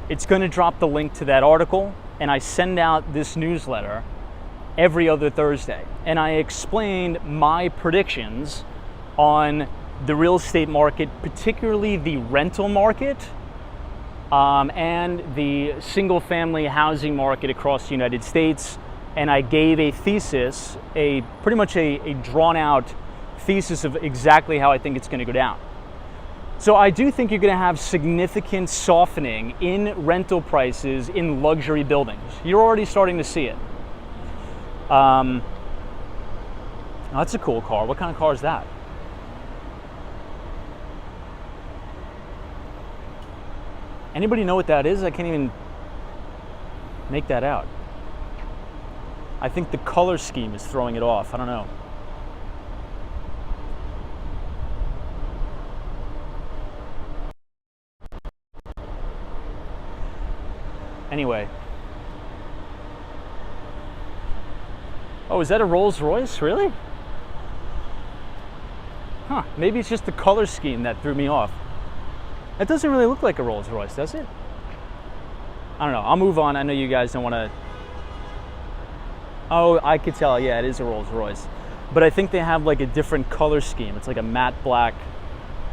it's going to drop the link to that article, and I send out this newsletter every other Thursday. And I explained my predictions on the real estate market, particularly the rental market, and the single-family housing market across the United States. And I gave a thesis, pretty much a drawn-out thesis of exactly how I think it's going to go down. So I do think you're going to have significant softening in rental prices in luxury buildings. You're already starting to see it. That's a cool car. What kind of car is that? Anybody know what that is? I can't even make that out. I think the color scheme is throwing it off. I don't know. Anyway. Oh, is that a Rolls Royce? Really? Huh, maybe it's just the color scheme that threw me off. It doesn't really look like a Rolls Royce, does it? I don't know, I'll move on. I know you guys don't want to... Oh, I could tell, yeah, it is a Rolls Royce. But I think they have like a different color scheme. It's like a matte black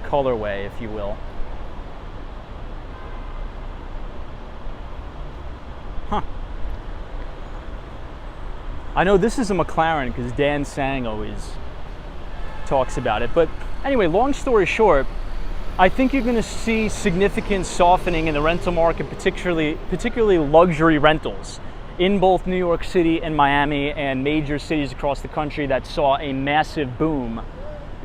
colorway, if you will. Huh. I know this is a McLaren because Dan Sang always talks about it. But anyway, long story short, I think you're going to see significant softening in the rental market, particularly luxury rentals in both New York City and Miami and major cities across the country that saw a massive boom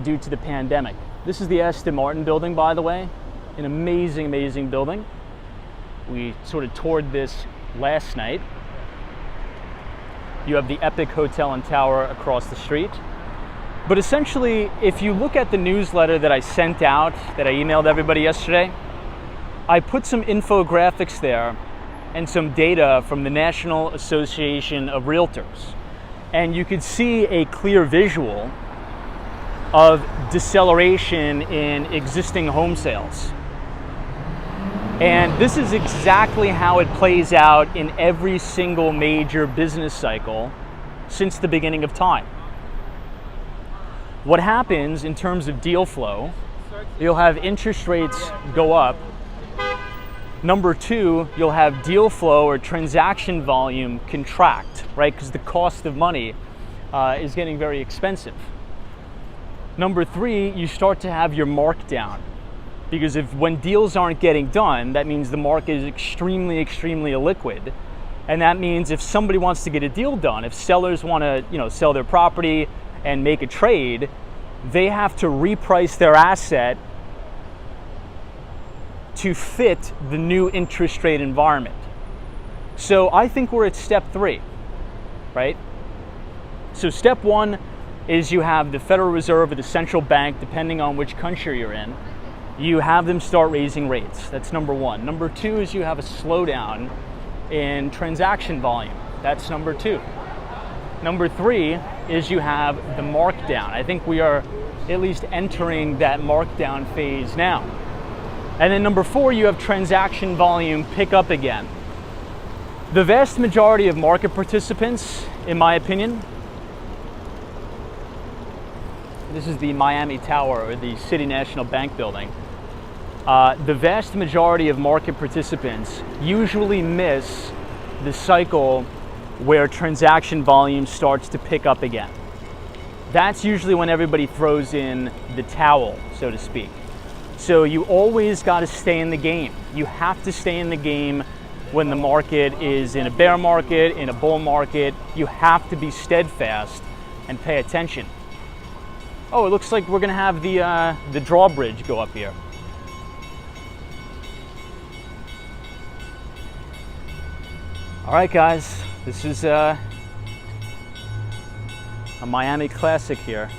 due to the pandemic. This is the Aston Martin building, by the way, an amazing building. We sort of toured this last night. You have the Epic Hotel and Tower across the street. But essentially, if you look at the newsletter that I sent out, that I emailed everybody yesterday, I put some infographics there and some data from the National Association of Realtors. And you could see a clear visual of deceleration in existing home sales. And this is exactly how it plays out in every single major business cycle since the beginning of time. What happens in terms of deal flow, you'll have interest rates go up. Number two, you'll have deal flow or transaction volume contract, right? Because the cost of money is getting very expensive. Number three, you start to have your markdown. Because when deals aren't getting done, that means the market is extremely illiquid. And that means if somebody wants to get a deal done, if sellers want to, sell their property and make a trade, they have to reprice their asset to fit the new interest rate environment. So I think we're at step 3, right? So step 1 is you have the Federal Reserve or the central bank, depending on which country you're in, you have them start raising rates. That's number 1. Number 2 is you have a slowdown in transaction volume. That's number 2. Number 3 is you have the markdown. I think we are at least entering that markdown phase now. And then number 4, you have transaction volume pick up again. The vast majority of market participants, in my opinion, this is the Miami Tower, or the City National Bank building. The vast majority of market participants usually miss the cycle where transaction volume starts to pick up again. That's usually when everybody throws in the towel, so to speak. So you always got to stay in the game. You have to stay in the game when the market is in a bear market, in a bull market. You have to be steadfast and pay attention. Oh, it looks like we're going to have the drawbridge go up here. All right, guys, this is a Miami classic here.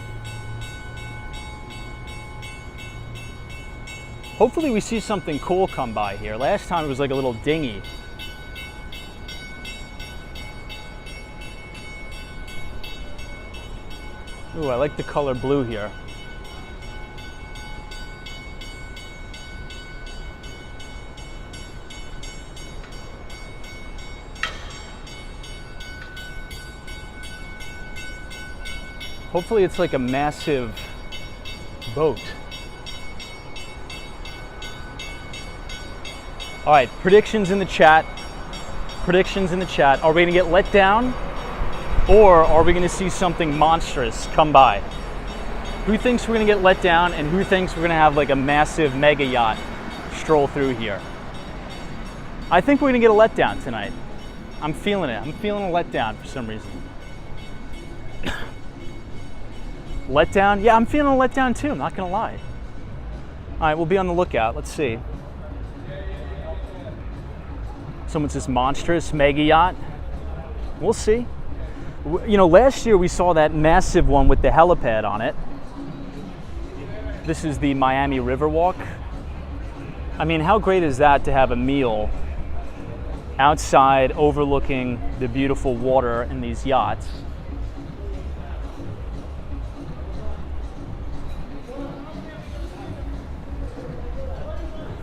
Hopefully we see something cool come by here. Last time it was like a little dinghy. Ooh, I like the color blue here. Hopefully it's like a massive boat. All right, predictions in the chat. Predictions in the chat. Are we gonna get let down, or are we gonna see something monstrous come by? Who thinks we're gonna get let down, and who thinks we're gonna have like a massive mega yacht stroll through here? I think we're gonna get a letdown tonight. I'm feeling it. I'm feeling a letdown for some reason. Letdown? Yeah, I'm feeling a letdown too, I'm not gonna lie. All right, we'll be on the lookout. Let's see. Someone says monstrous mega yacht. We'll see. You know, last year we saw that massive one with the helipad on it. This is the Miami Riverwalk. I mean, how great is that to have a meal outside overlooking the beautiful water in these yachts?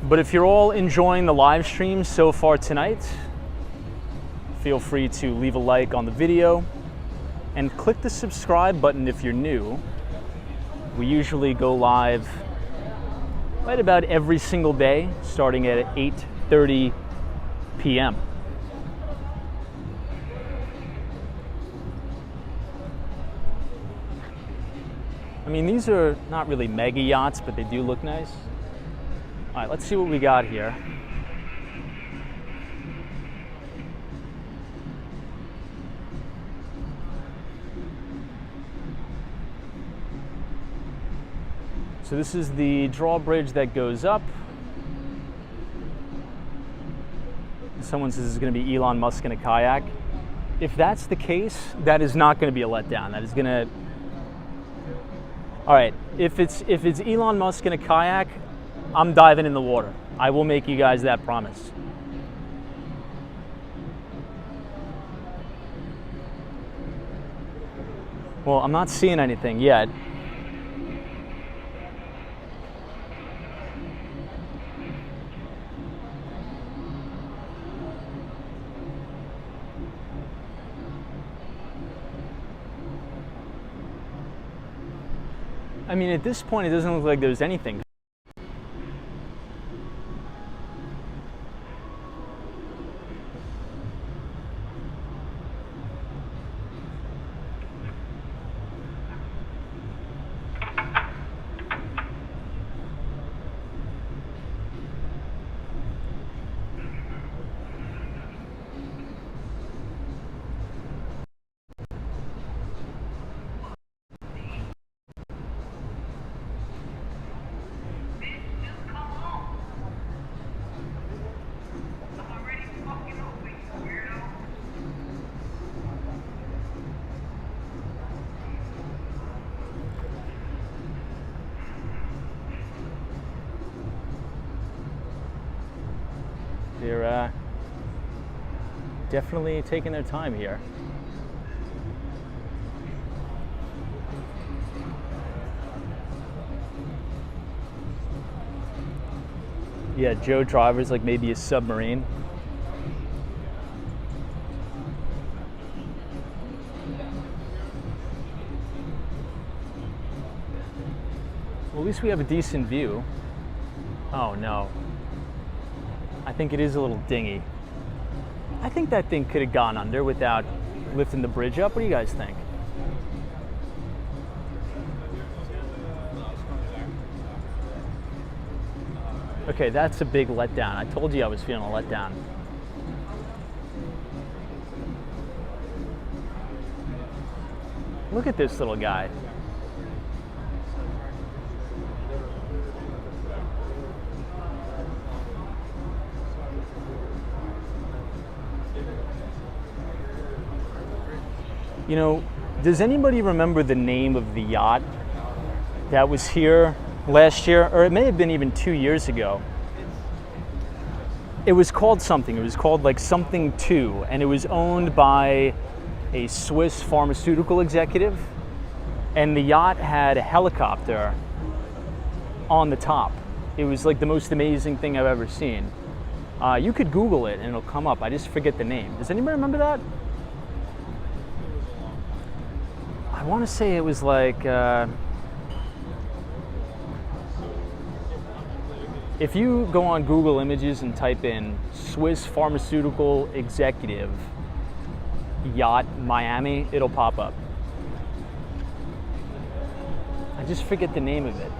But if you're all enjoying the live stream so far tonight, feel free to leave a like on the video and click the subscribe button if you're new. We usually go live right about every single day, starting at 8:30 p.m. I mean, these are not really mega yachts, but they do look nice. All right, let's see what we got here. So this is the drawbridge that goes up. Someone says it's going to be Elon Musk in a kayak. If that's the case, that is not going to be a letdown. That is going to... All right, if it's Elon Musk in a kayak, I'm diving in the water. I will make you guys that promise. Well, I'm not seeing anything yet. I mean, at this point, it doesn't look like there's anything. They're definitely taking their time here. Yeah, Joe Driver's like maybe a submarine. Well, at least we have a decent view. Oh no. I think it is a little dingy. I think that thing could have gone under without lifting the bridge up. What do you guys think? Okay, that's a big letdown. I told you I was feeling a letdown. Look at this little guy. You know, does anybody remember the name of the yacht that was here last year? Or it may have been even 2 years ago. It was called something. It was called like something 2, and it was owned by a Swiss pharmaceutical executive, and the yacht had a helicopter on the top. It was like the most amazing thing I've ever seen. You could Google it and it'll come up. I just forget the name. Does anybody remember that? I want to say it was like, if you go on Google Images and type in Swiss pharmaceutical executive yacht Miami, it'll pop up. I just forget the name of it.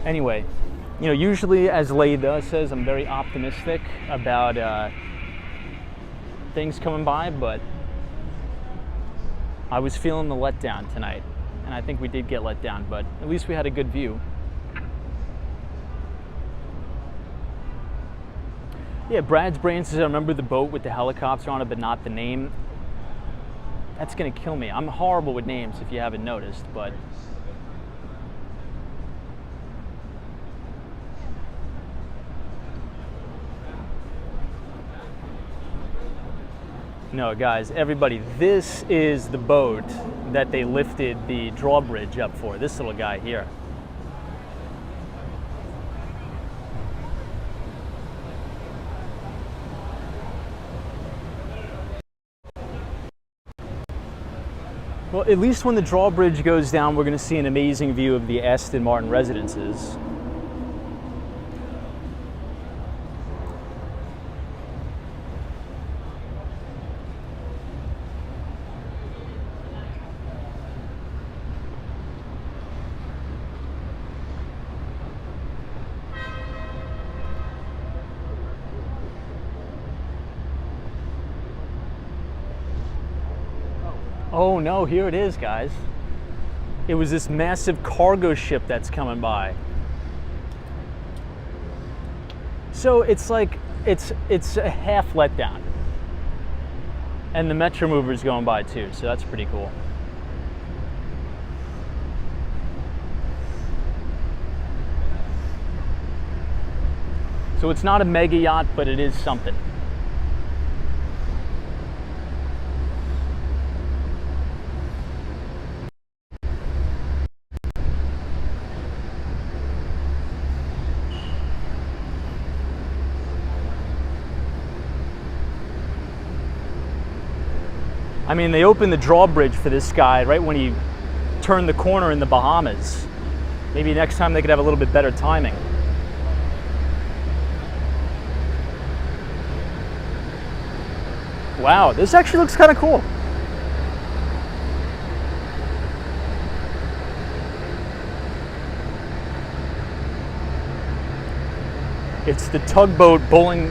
Anyway, you know, usually as Leida says, I'm very optimistic about things coming by, but I was feeling the letdown tonight, and I think we did get let down, but at least we had a good view. Yeah, Brad's brain says I remember the boat with the helicopter on it, but not the name. That's gonna kill me. I'm horrible with names if you haven't noticed, but no, guys, everybody, this is the boat that they lifted the drawbridge up for, this little guy here. Well, at least when the drawbridge goes down, we're going to see an amazing view of the Aston Martin residences. Oh no, here it is, guys. It was this massive cargo ship that's coming by. So it's like, it's a half letdown. And the Metro Mover's going by too, so that's pretty cool. So it's not a mega yacht, but it is something. I mean, they opened the drawbridge for this guy right when he turned the corner in the Bahamas. Maybe next time they could have a little bit better timing. Wow, this actually looks kind of cool. It's the tugboat pulling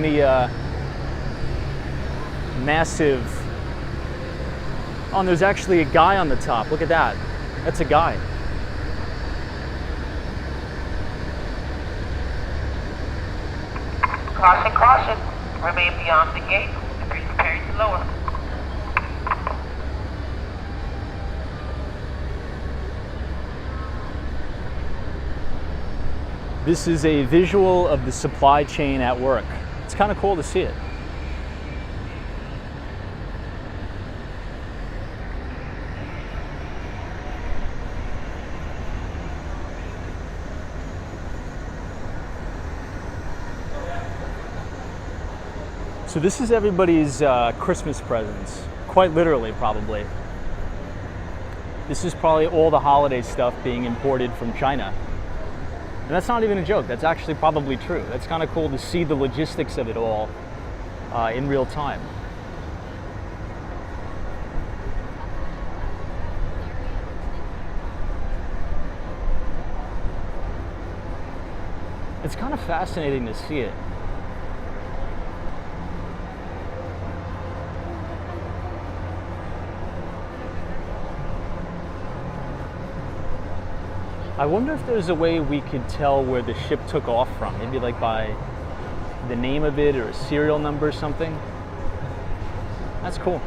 the massive. Oh, and there's actually a guy on the top. Look at that. That's a guy. Caution, caution. Remain beyond the gate. Be prepared to lower. This is a visual of the supply chain at work. It's kind of cool to see it. So this is everybody's Christmas presents, quite literally probably. This is probably all the holiday stuff being imported from China. And that's not even a joke. That's actually probably true. That's kind of cool to see the logistics of it all in real time. It's kind of fascinating to see it. I wonder if there's a way we could tell where the ship took off from. Maybe like by the name of it or a serial number or something. That's cool.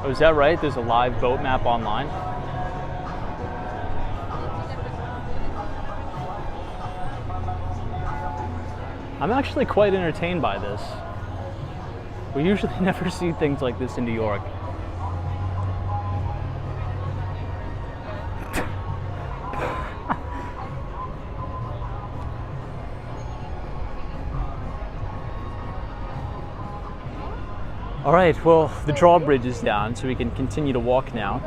Oh, is that right? There's a live boat map online? I'm actually quite entertained by this. We usually never see things like this in New York. All right, well, the drawbridge is down, so we can continue to walk now.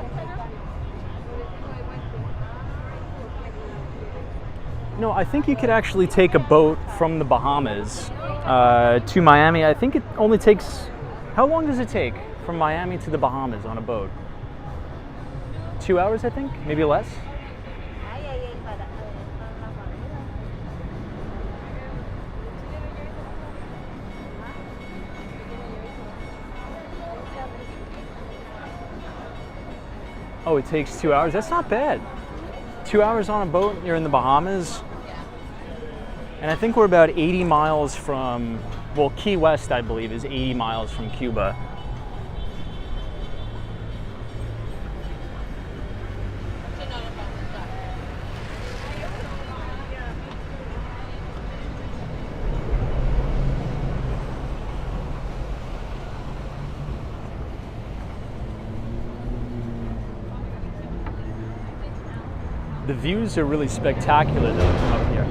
No, I think you could actually take a boat from the Bahamas to Miami. I think it only takes, how long does it take from Miami to the Bahamas on a boat? 2 hours, I think, maybe less. Oh, it takes 2 hours? That's not bad. 2 hours on a boat, you're in the Bahamas. And I think we're about 80 miles from, well, Key West, I believe, is 80 miles from Cuba. The views are really spectacular though from up here.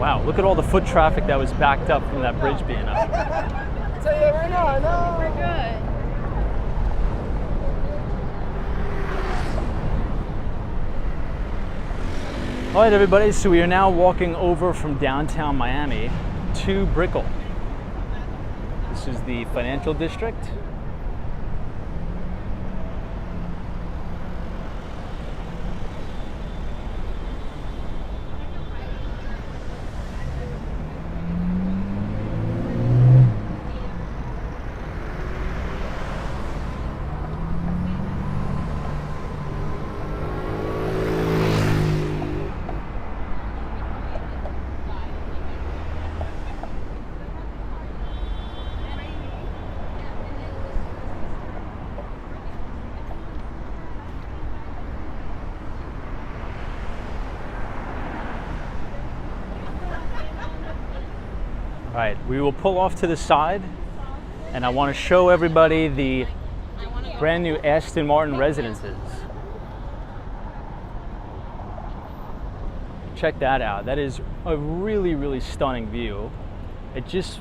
Wow, look at all the foot traffic that was backed up from that bridge being up. So yeah, we're not, no. We're good. All right, everybody, so we are now walking over from downtown Miami to Brickell. This is the financial district. All right, we will pull off to the side, and I want to show everybody the brand new Aston Martin residences. Check that out. That is a really, really stunning view. It just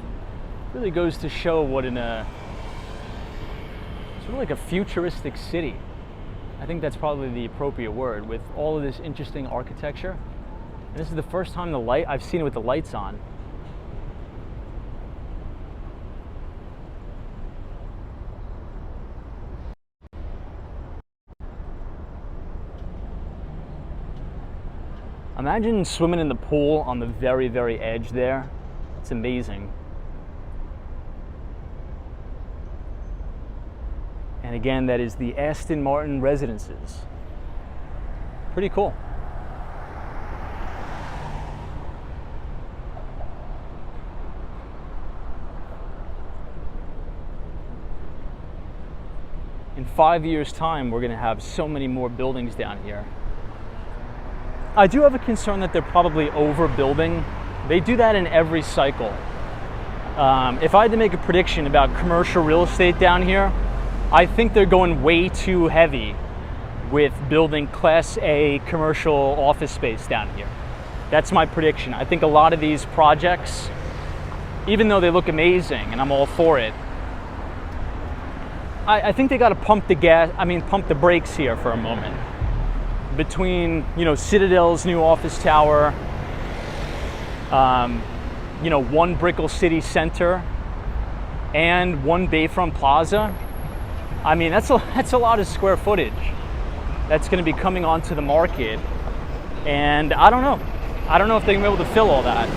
really goes to show what it's sort of like a futuristic city. I think that's probably the appropriate word, with all of this interesting architecture. And this is the first time I've seen it with the lights on. Imagine swimming in the pool on the very, very edge there. It's amazing. And again, that is the Aston Martin residences. Pretty cool. in 5 years' time, we're going to have so many more buildings down here. I do have a concern that they're probably overbuilding. They do that in every cycle. If I had to make a prediction about commercial real estate down here, I think they're going way too heavy with building Class A commercial office space down here. That's my prediction. I think a lot of these projects, even though they look amazing and I'm all for it, I think they got to pump the brakes here for a moment. Between, Citadel's new office tower, one Brickell City Center, and one Bayfront Plaza. I mean, that's a lot of square footage that's going to be coming onto the market, and I don't know if they're going to be able to fill all that.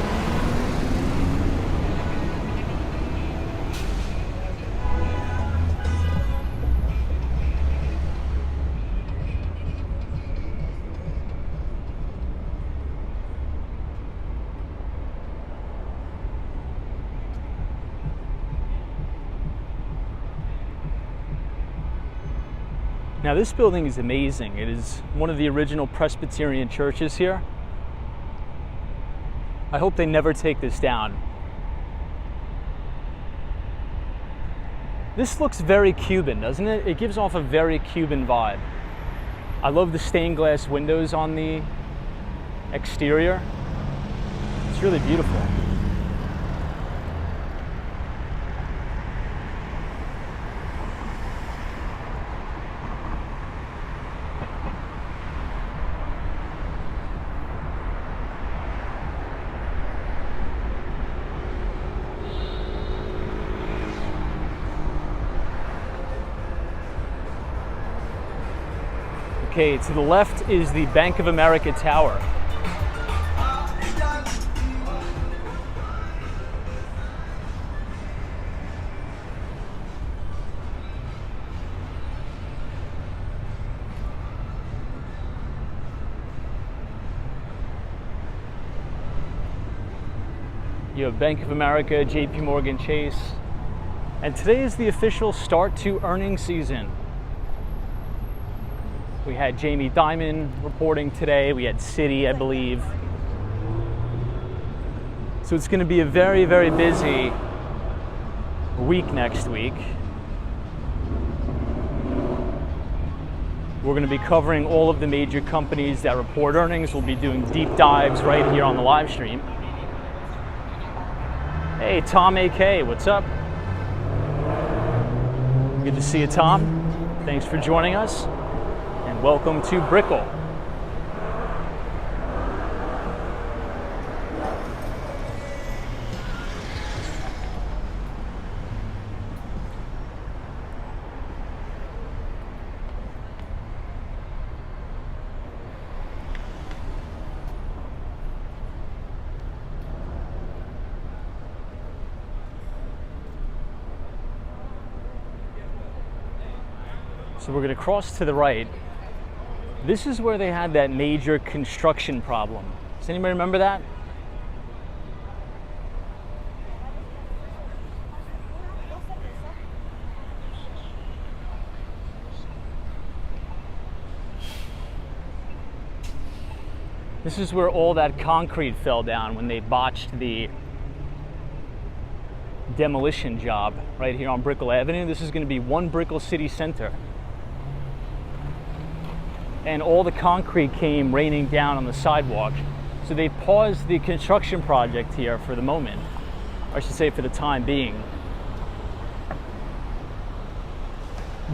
Now this building is amazing. It is one of the original Presbyterian churches here. I hope they never take this down. This looks very Cuban, doesn't it? It gives off a very Cuban vibe. I love the stained glass windows on the exterior. It's really beautiful. Okay, to the left is the Bank of America Tower. You have Bank of America, JP Morgan Chase, and today is the official start to earnings season. We had Jamie Dimon reporting today. We had Citi, I believe. So it's going to be a very, very busy week next week. We're going to be covering all of the major companies that report earnings. We'll be doing deep dives right here on the live stream. Hey, Tom AK, what's up? Good to see you, Tom. Thanks for joining us. And welcome to Brickell. So we're going to cross to the right. This is where they had that major construction problem. Does anybody remember that? This is where all that concrete fell down when they botched the demolition job right here on Brickell Avenue. This is going to be one Brickell City Center. And all the concrete came raining down on the sidewalk. So they paused the construction project here for the moment, or I should say for the time being.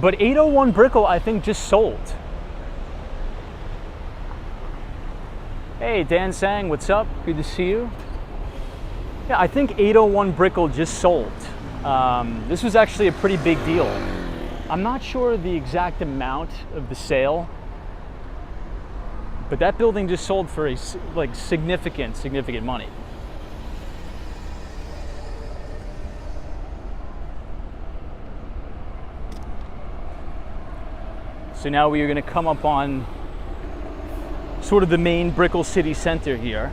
But 801 Brickell, I think, just sold. Hey, Dan Sang, what's up? Good to see you. Yeah, I think 801 Brickell just sold. This was actually a pretty big deal. I'm not sure the exact amount of the sale, but that building just sold for significant money. So now we are going to come up on sort of the main Brickell City Center here.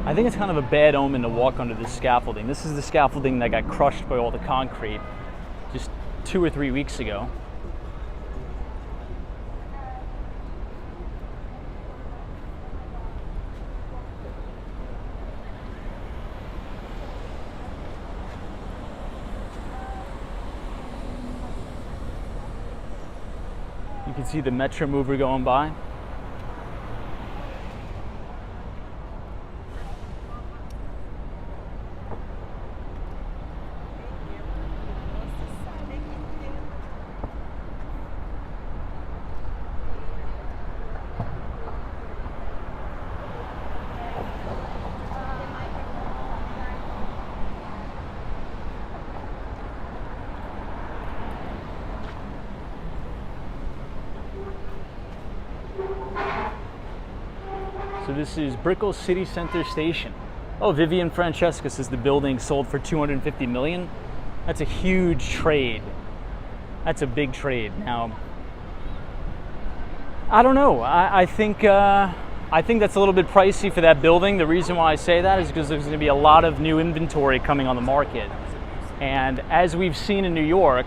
I think it's kind of a bad omen to walk under this scaffolding. This is the scaffolding that got crushed by all the concrete just 2 or 3 weeks ago. You can see the Metro Mover going by. So this is Brickell City Center Station. Oh, Vivian Francesca says the building sold for $250 million. That's a huge trade. That's a big trade. Now, I don't know. I think that's a little bit pricey for that building. The reason why I say that is because there's going to be a lot of new inventory coming on the market. And as we've seen in New York,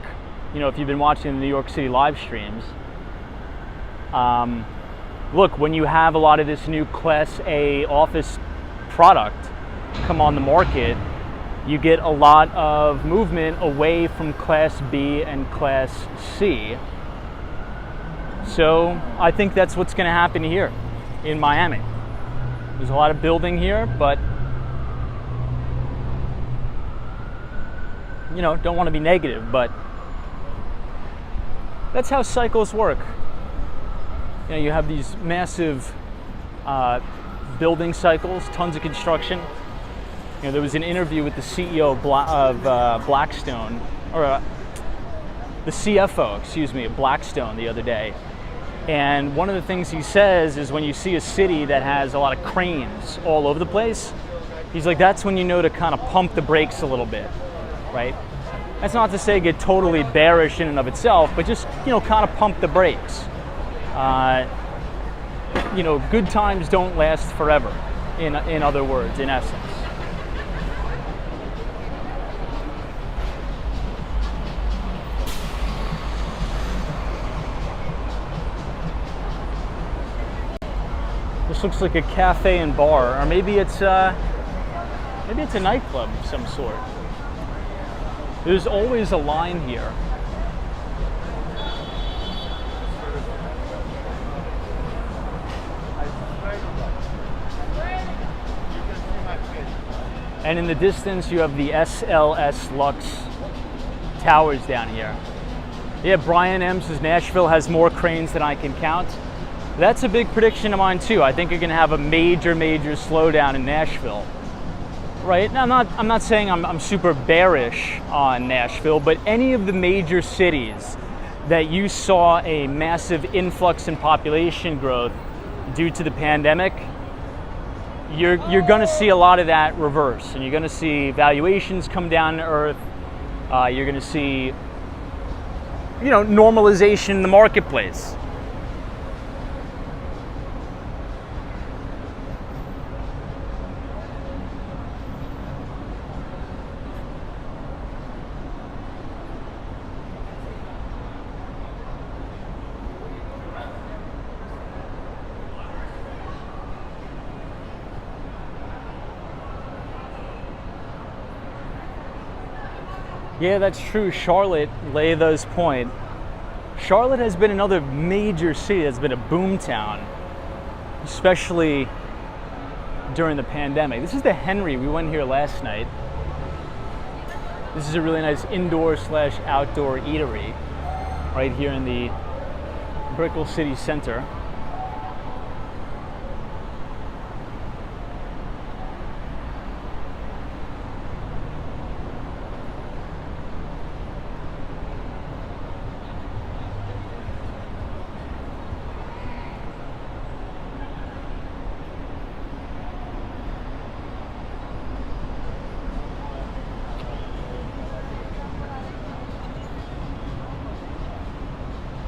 you know, if you've been watching the New York City live streams, look, when you have a lot of this new Class A office product come on the market, you get a lot of movement away from Class B and Class C. So I think that's what's going to happen here in Miami. There's a lot of building here, but you know, don't want to be negative, but that's how cycles work. You know, you have these massive building cycles, tons of construction. You know, there was an interview with the CEO of Blackstone, or the CFO, excuse me, of Blackstone the other day. And one of the things he says is when you see a city that has a lot of cranes all over the place, he's like, that's when you know to kind of pump the brakes a little bit, right? That's not to say get totally bearish in and of itself, but just, you know, kind of pump the brakes. You know, good times don't last forever, in other words, in essence. This looks like a cafe and bar, or maybe it's a nightclub of some sort. There's always a line here. And in the distance, you have the SLS Lux towers down here. Yeah, Brian M says Nashville has more cranes than I can count. That's a big prediction of mine too. I think you're going to have a major slowdown in Nashville. Right? Now, I'm not saying I'm super bearish on Nashville, but any of the major cities that you saw a massive influx in population growth due to the pandemic, you're going to see a lot of that reverse, and you're going to see valuations come down to earth. You're going to see, you know, normalization in the marketplace. Yeah, that's true. Charlotte, Laytha's point. Charlotte has been another major city that's been a boom town, especially during the pandemic. This is the Henry. We went here last night. This is a really nice indoor/outdoor eatery right here in the Brickell City Center.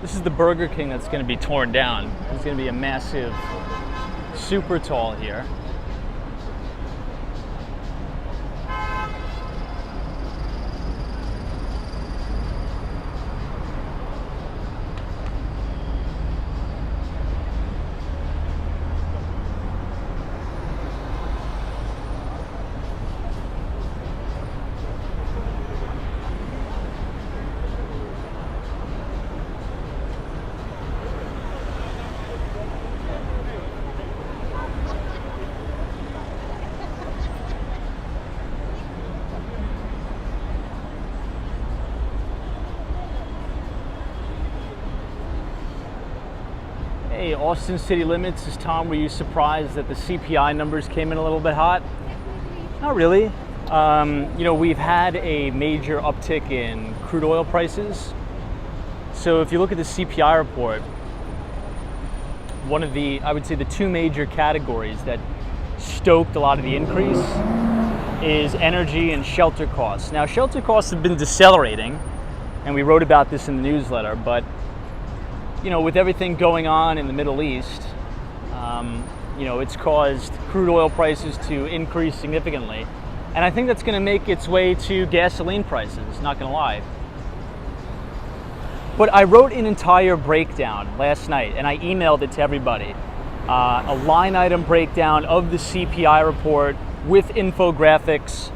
This is the Burger King that's going to be torn down. There's going to be a massive super tall here. Hey, Austin City Limits, is Tom. Were you surprised that the CPI numbers came in a little bit hot? Not really. We've had a major uptick in crude oil prices. So if you look at the CPI report, I would say the two major categories that stoked a lot of the increase is energy and shelter costs. Now, shelter costs have been decelerating, and we wrote about this in the newsletter, but with everything going on in the Middle East, it's caused crude oil prices to increase significantly. And I think that's going to make its way to gasoline prices, not going to lie. But I wrote an entire breakdown last night, and I emailed it to everybody. A line item breakdown of the CPI report with infographics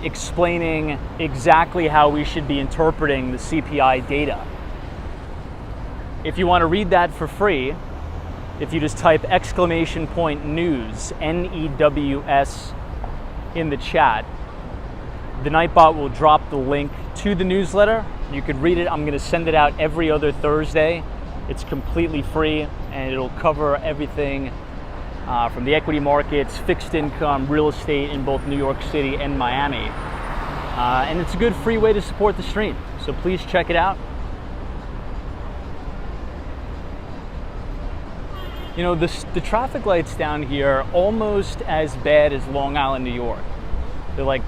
explaining exactly how we should be interpreting the CPI data. If you want to read that for free, if you just type !news, N-E-W-S, in the chat, the Nightbot will drop the link to the newsletter. You could read it. I'm going to send it out every other Thursday. It's completely free, and it'll cover everything from the equity markets, fixed income, real estate in both New York City and Miami. And it's a good free way to support the stream, so please check it out. The traffic lights down here are almost as bad as Long Island, New York. They're like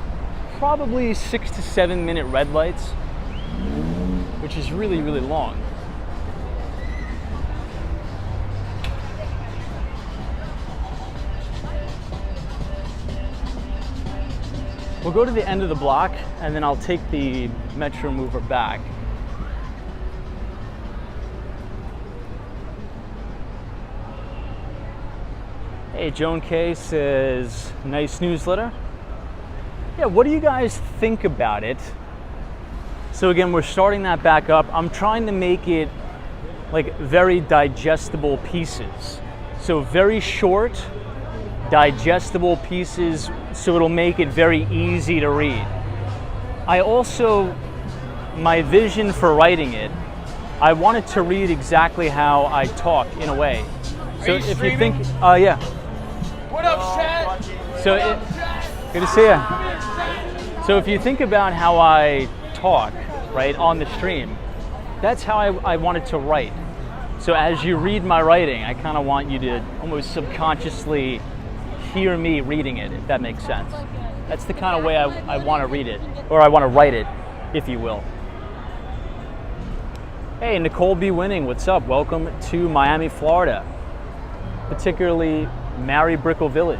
probably 6 to 7 minute red lights, which is really, really long. We'll go to the end of the block, and then I'll take the Metro Mover back. Hey, Joan K says, nice newsletter. Yeah, what do you guys think about it? So again, we're starting that back up. I'm trying to make it like very digestible pieces. So very short, digestible pieces, so it'll make it very easy to read. My vision for writing it, I wanted to read exactly how I talk in a way. So if you think, yeah. What up, chat? So good to see you. So if you think about how I talk, right, on the stream, that's how I wanted to write. So as you read my writing, I kind of want you to almost subconsciously hear me reading it, if that makes sense. That's the kind of way I want to read it, or I want to write it, if you will. Hey, Nicole B. Winning, what's up? Welcome to Miami, Florida, particularly Mary Brickell Village.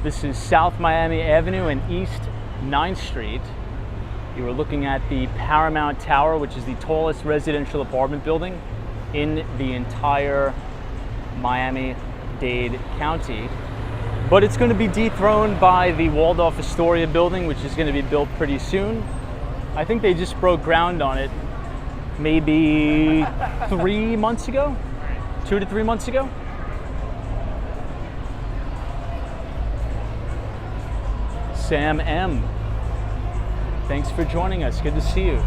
This is South Miami Avenue and East 9th Street. You are looking at the Paramount Tower, which is the tallest residential apartment building in the entire Miami-Dade County. But it's going to be dethroned by the Waldorf Astoria building, which is going to be built pretty soon. I think they just broke ground on it maybe 3 months ago, 2 to 3 months ago. Sam M, thanks for joining us. Good to see you.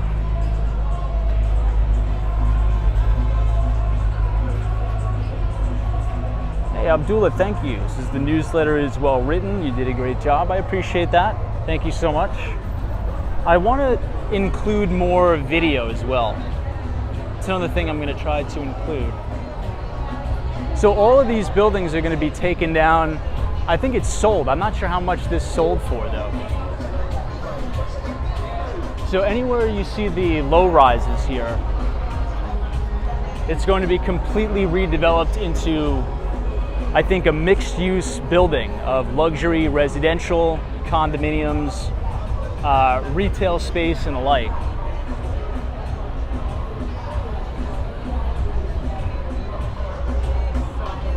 Hey, Abdullah, thank you. Says the newsletter is well written. You did a great job. I appreciate that. Thank you so much. I want to include more video as well. It's another thing I'm going to try to include. So all of these buildings are going to be taken down. I think it's sold. I'm not sure how much this sold for though. So anywhere you see the low rises here, it's going to be completely redeveloped into, I think, a mixed use building of luxury residential, condominiums, retail space and the like.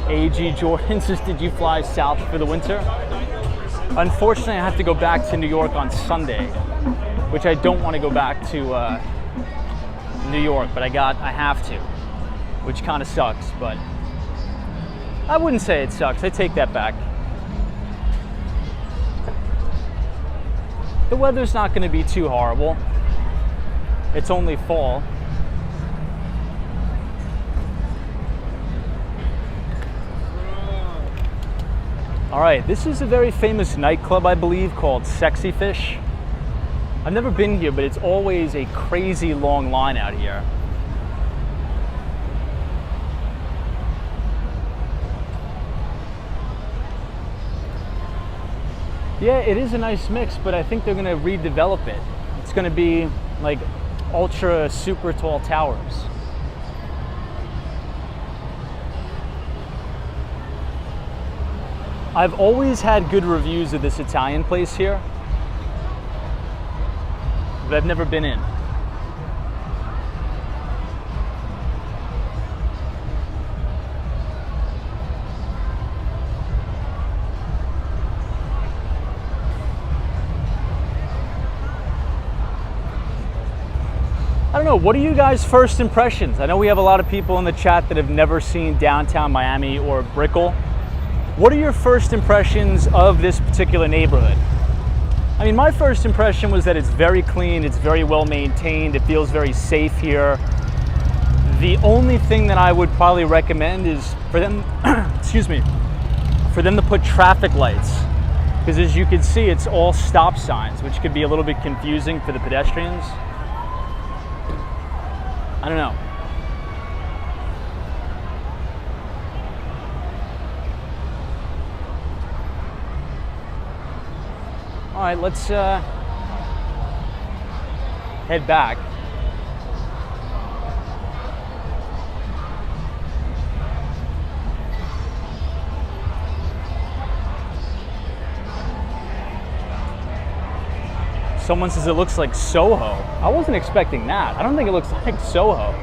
AG Jordan says, did you fly south for the winter? Unfortunately, I have to go back to New York on Sunday, which I don't want to go back to New York, but I have to, which kind of sucks, but I wouldn't say it sucks. I take that back. The weather's not going to be too horrible. it's only fall. All right, this is a very famous nightclub, I believe, called Sexy Fish. I've never been here, but it's always a crazy long line out here. Yeah, it is a nice mix, but I think they're gonna redevelop it. It's gonna be like ultra super tall towers. I've always had good reviews of this Italian place here, but I've never been in. I don't know, what are you guys' first impressions? I know we have a lot of people in the chat that have never seen downtown Miami or Brickell. What are your first impressions of this particular neighborhood? I mean, my first impression was that it's very clean, it's very well maintained, it feels very safe here. The only thing that I would probably recommend is for them, excuse me, for them to put traffic lights. Because as you can see, it's all stop signs, which could be a little bit confusing for the pedestrians. I don't know. All right, let's head back. Someone says it looks like Soho. I wasn't expecting that. I don't think it looks like Soho.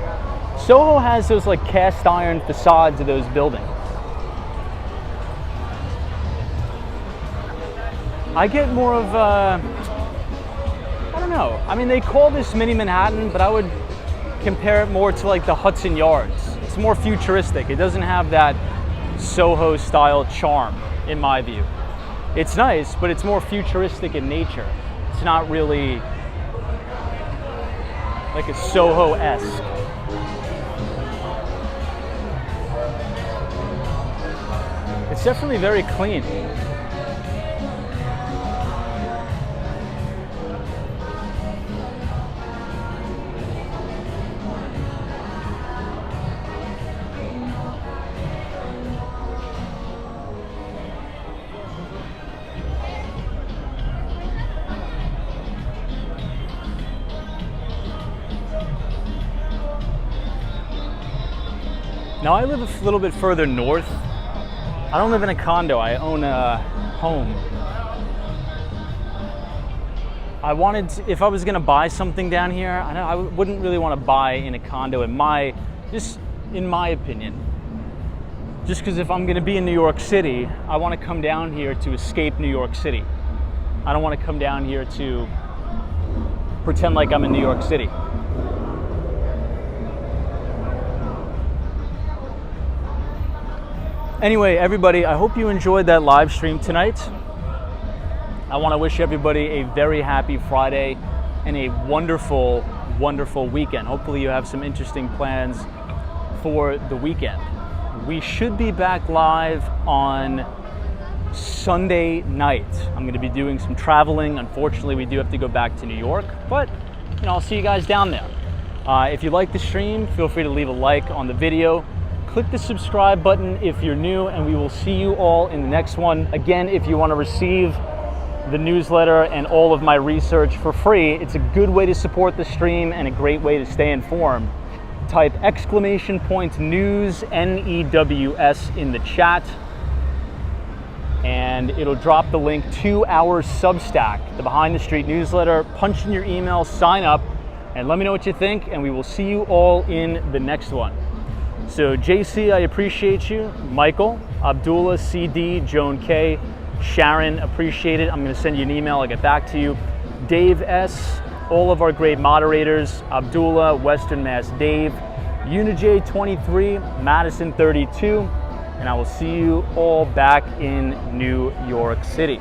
Soho has those like cast iron facades of those buildings. I get more of, I don't know. I mean, they call this mini Manhattan, but I would compare it more to like the Hudson Yards. It's more futuristic. It doesn't have that Soho style charm, in my view. It's nice, but it's more futuristic in nature. It's not really like a Soho-esque. It's definitely very clean. Now I live a little bit further north. I don't live in a condo, I own a home. I wanted to, if I was gonna buy something down here, I wouldn't really want to buy in a condo in my opinion. Just because if I'm gonna be in New York City, I want to come down here to escape New York City. I don't want to come down here to pretend like I'm in New York City. Anyway, everybody, I hope you enjoyed that live stream tonight. I want to wish everybody a very happy Friday and a wonderful, wonderful weekend. Hopefully you have some interesting plans for the weekend. We should be back live on Sunday night. I'm going to be doing some traveling. Unfortunately, we do have to go back to New York, but I'll see you guys down there. If you like the stream, feel free to leave a like on the video. Click the subscribe button if you're new, and we will see you all in the next one. Again, if you want to receive the newsletter and all of my research for free, it's a good way to support the stream and a great way to stay informed. Type !news, N-E-W-S, in the chat, and it'll drop the link to our Substack, the Behind the Street newsletter. Punch in your email, sign up, and let me know what you think, and we will see you all in the next one. So JC, I appreciate you. Michael, Abdullah, CD, Joan K, Sharon, appreciate it. I'm going to send you an email. I'll get back to you. Dave S, all of our great moderators, Abdullah, Western Mass Dave, Unij 23, Madison 32, and I will see you all back in New York City.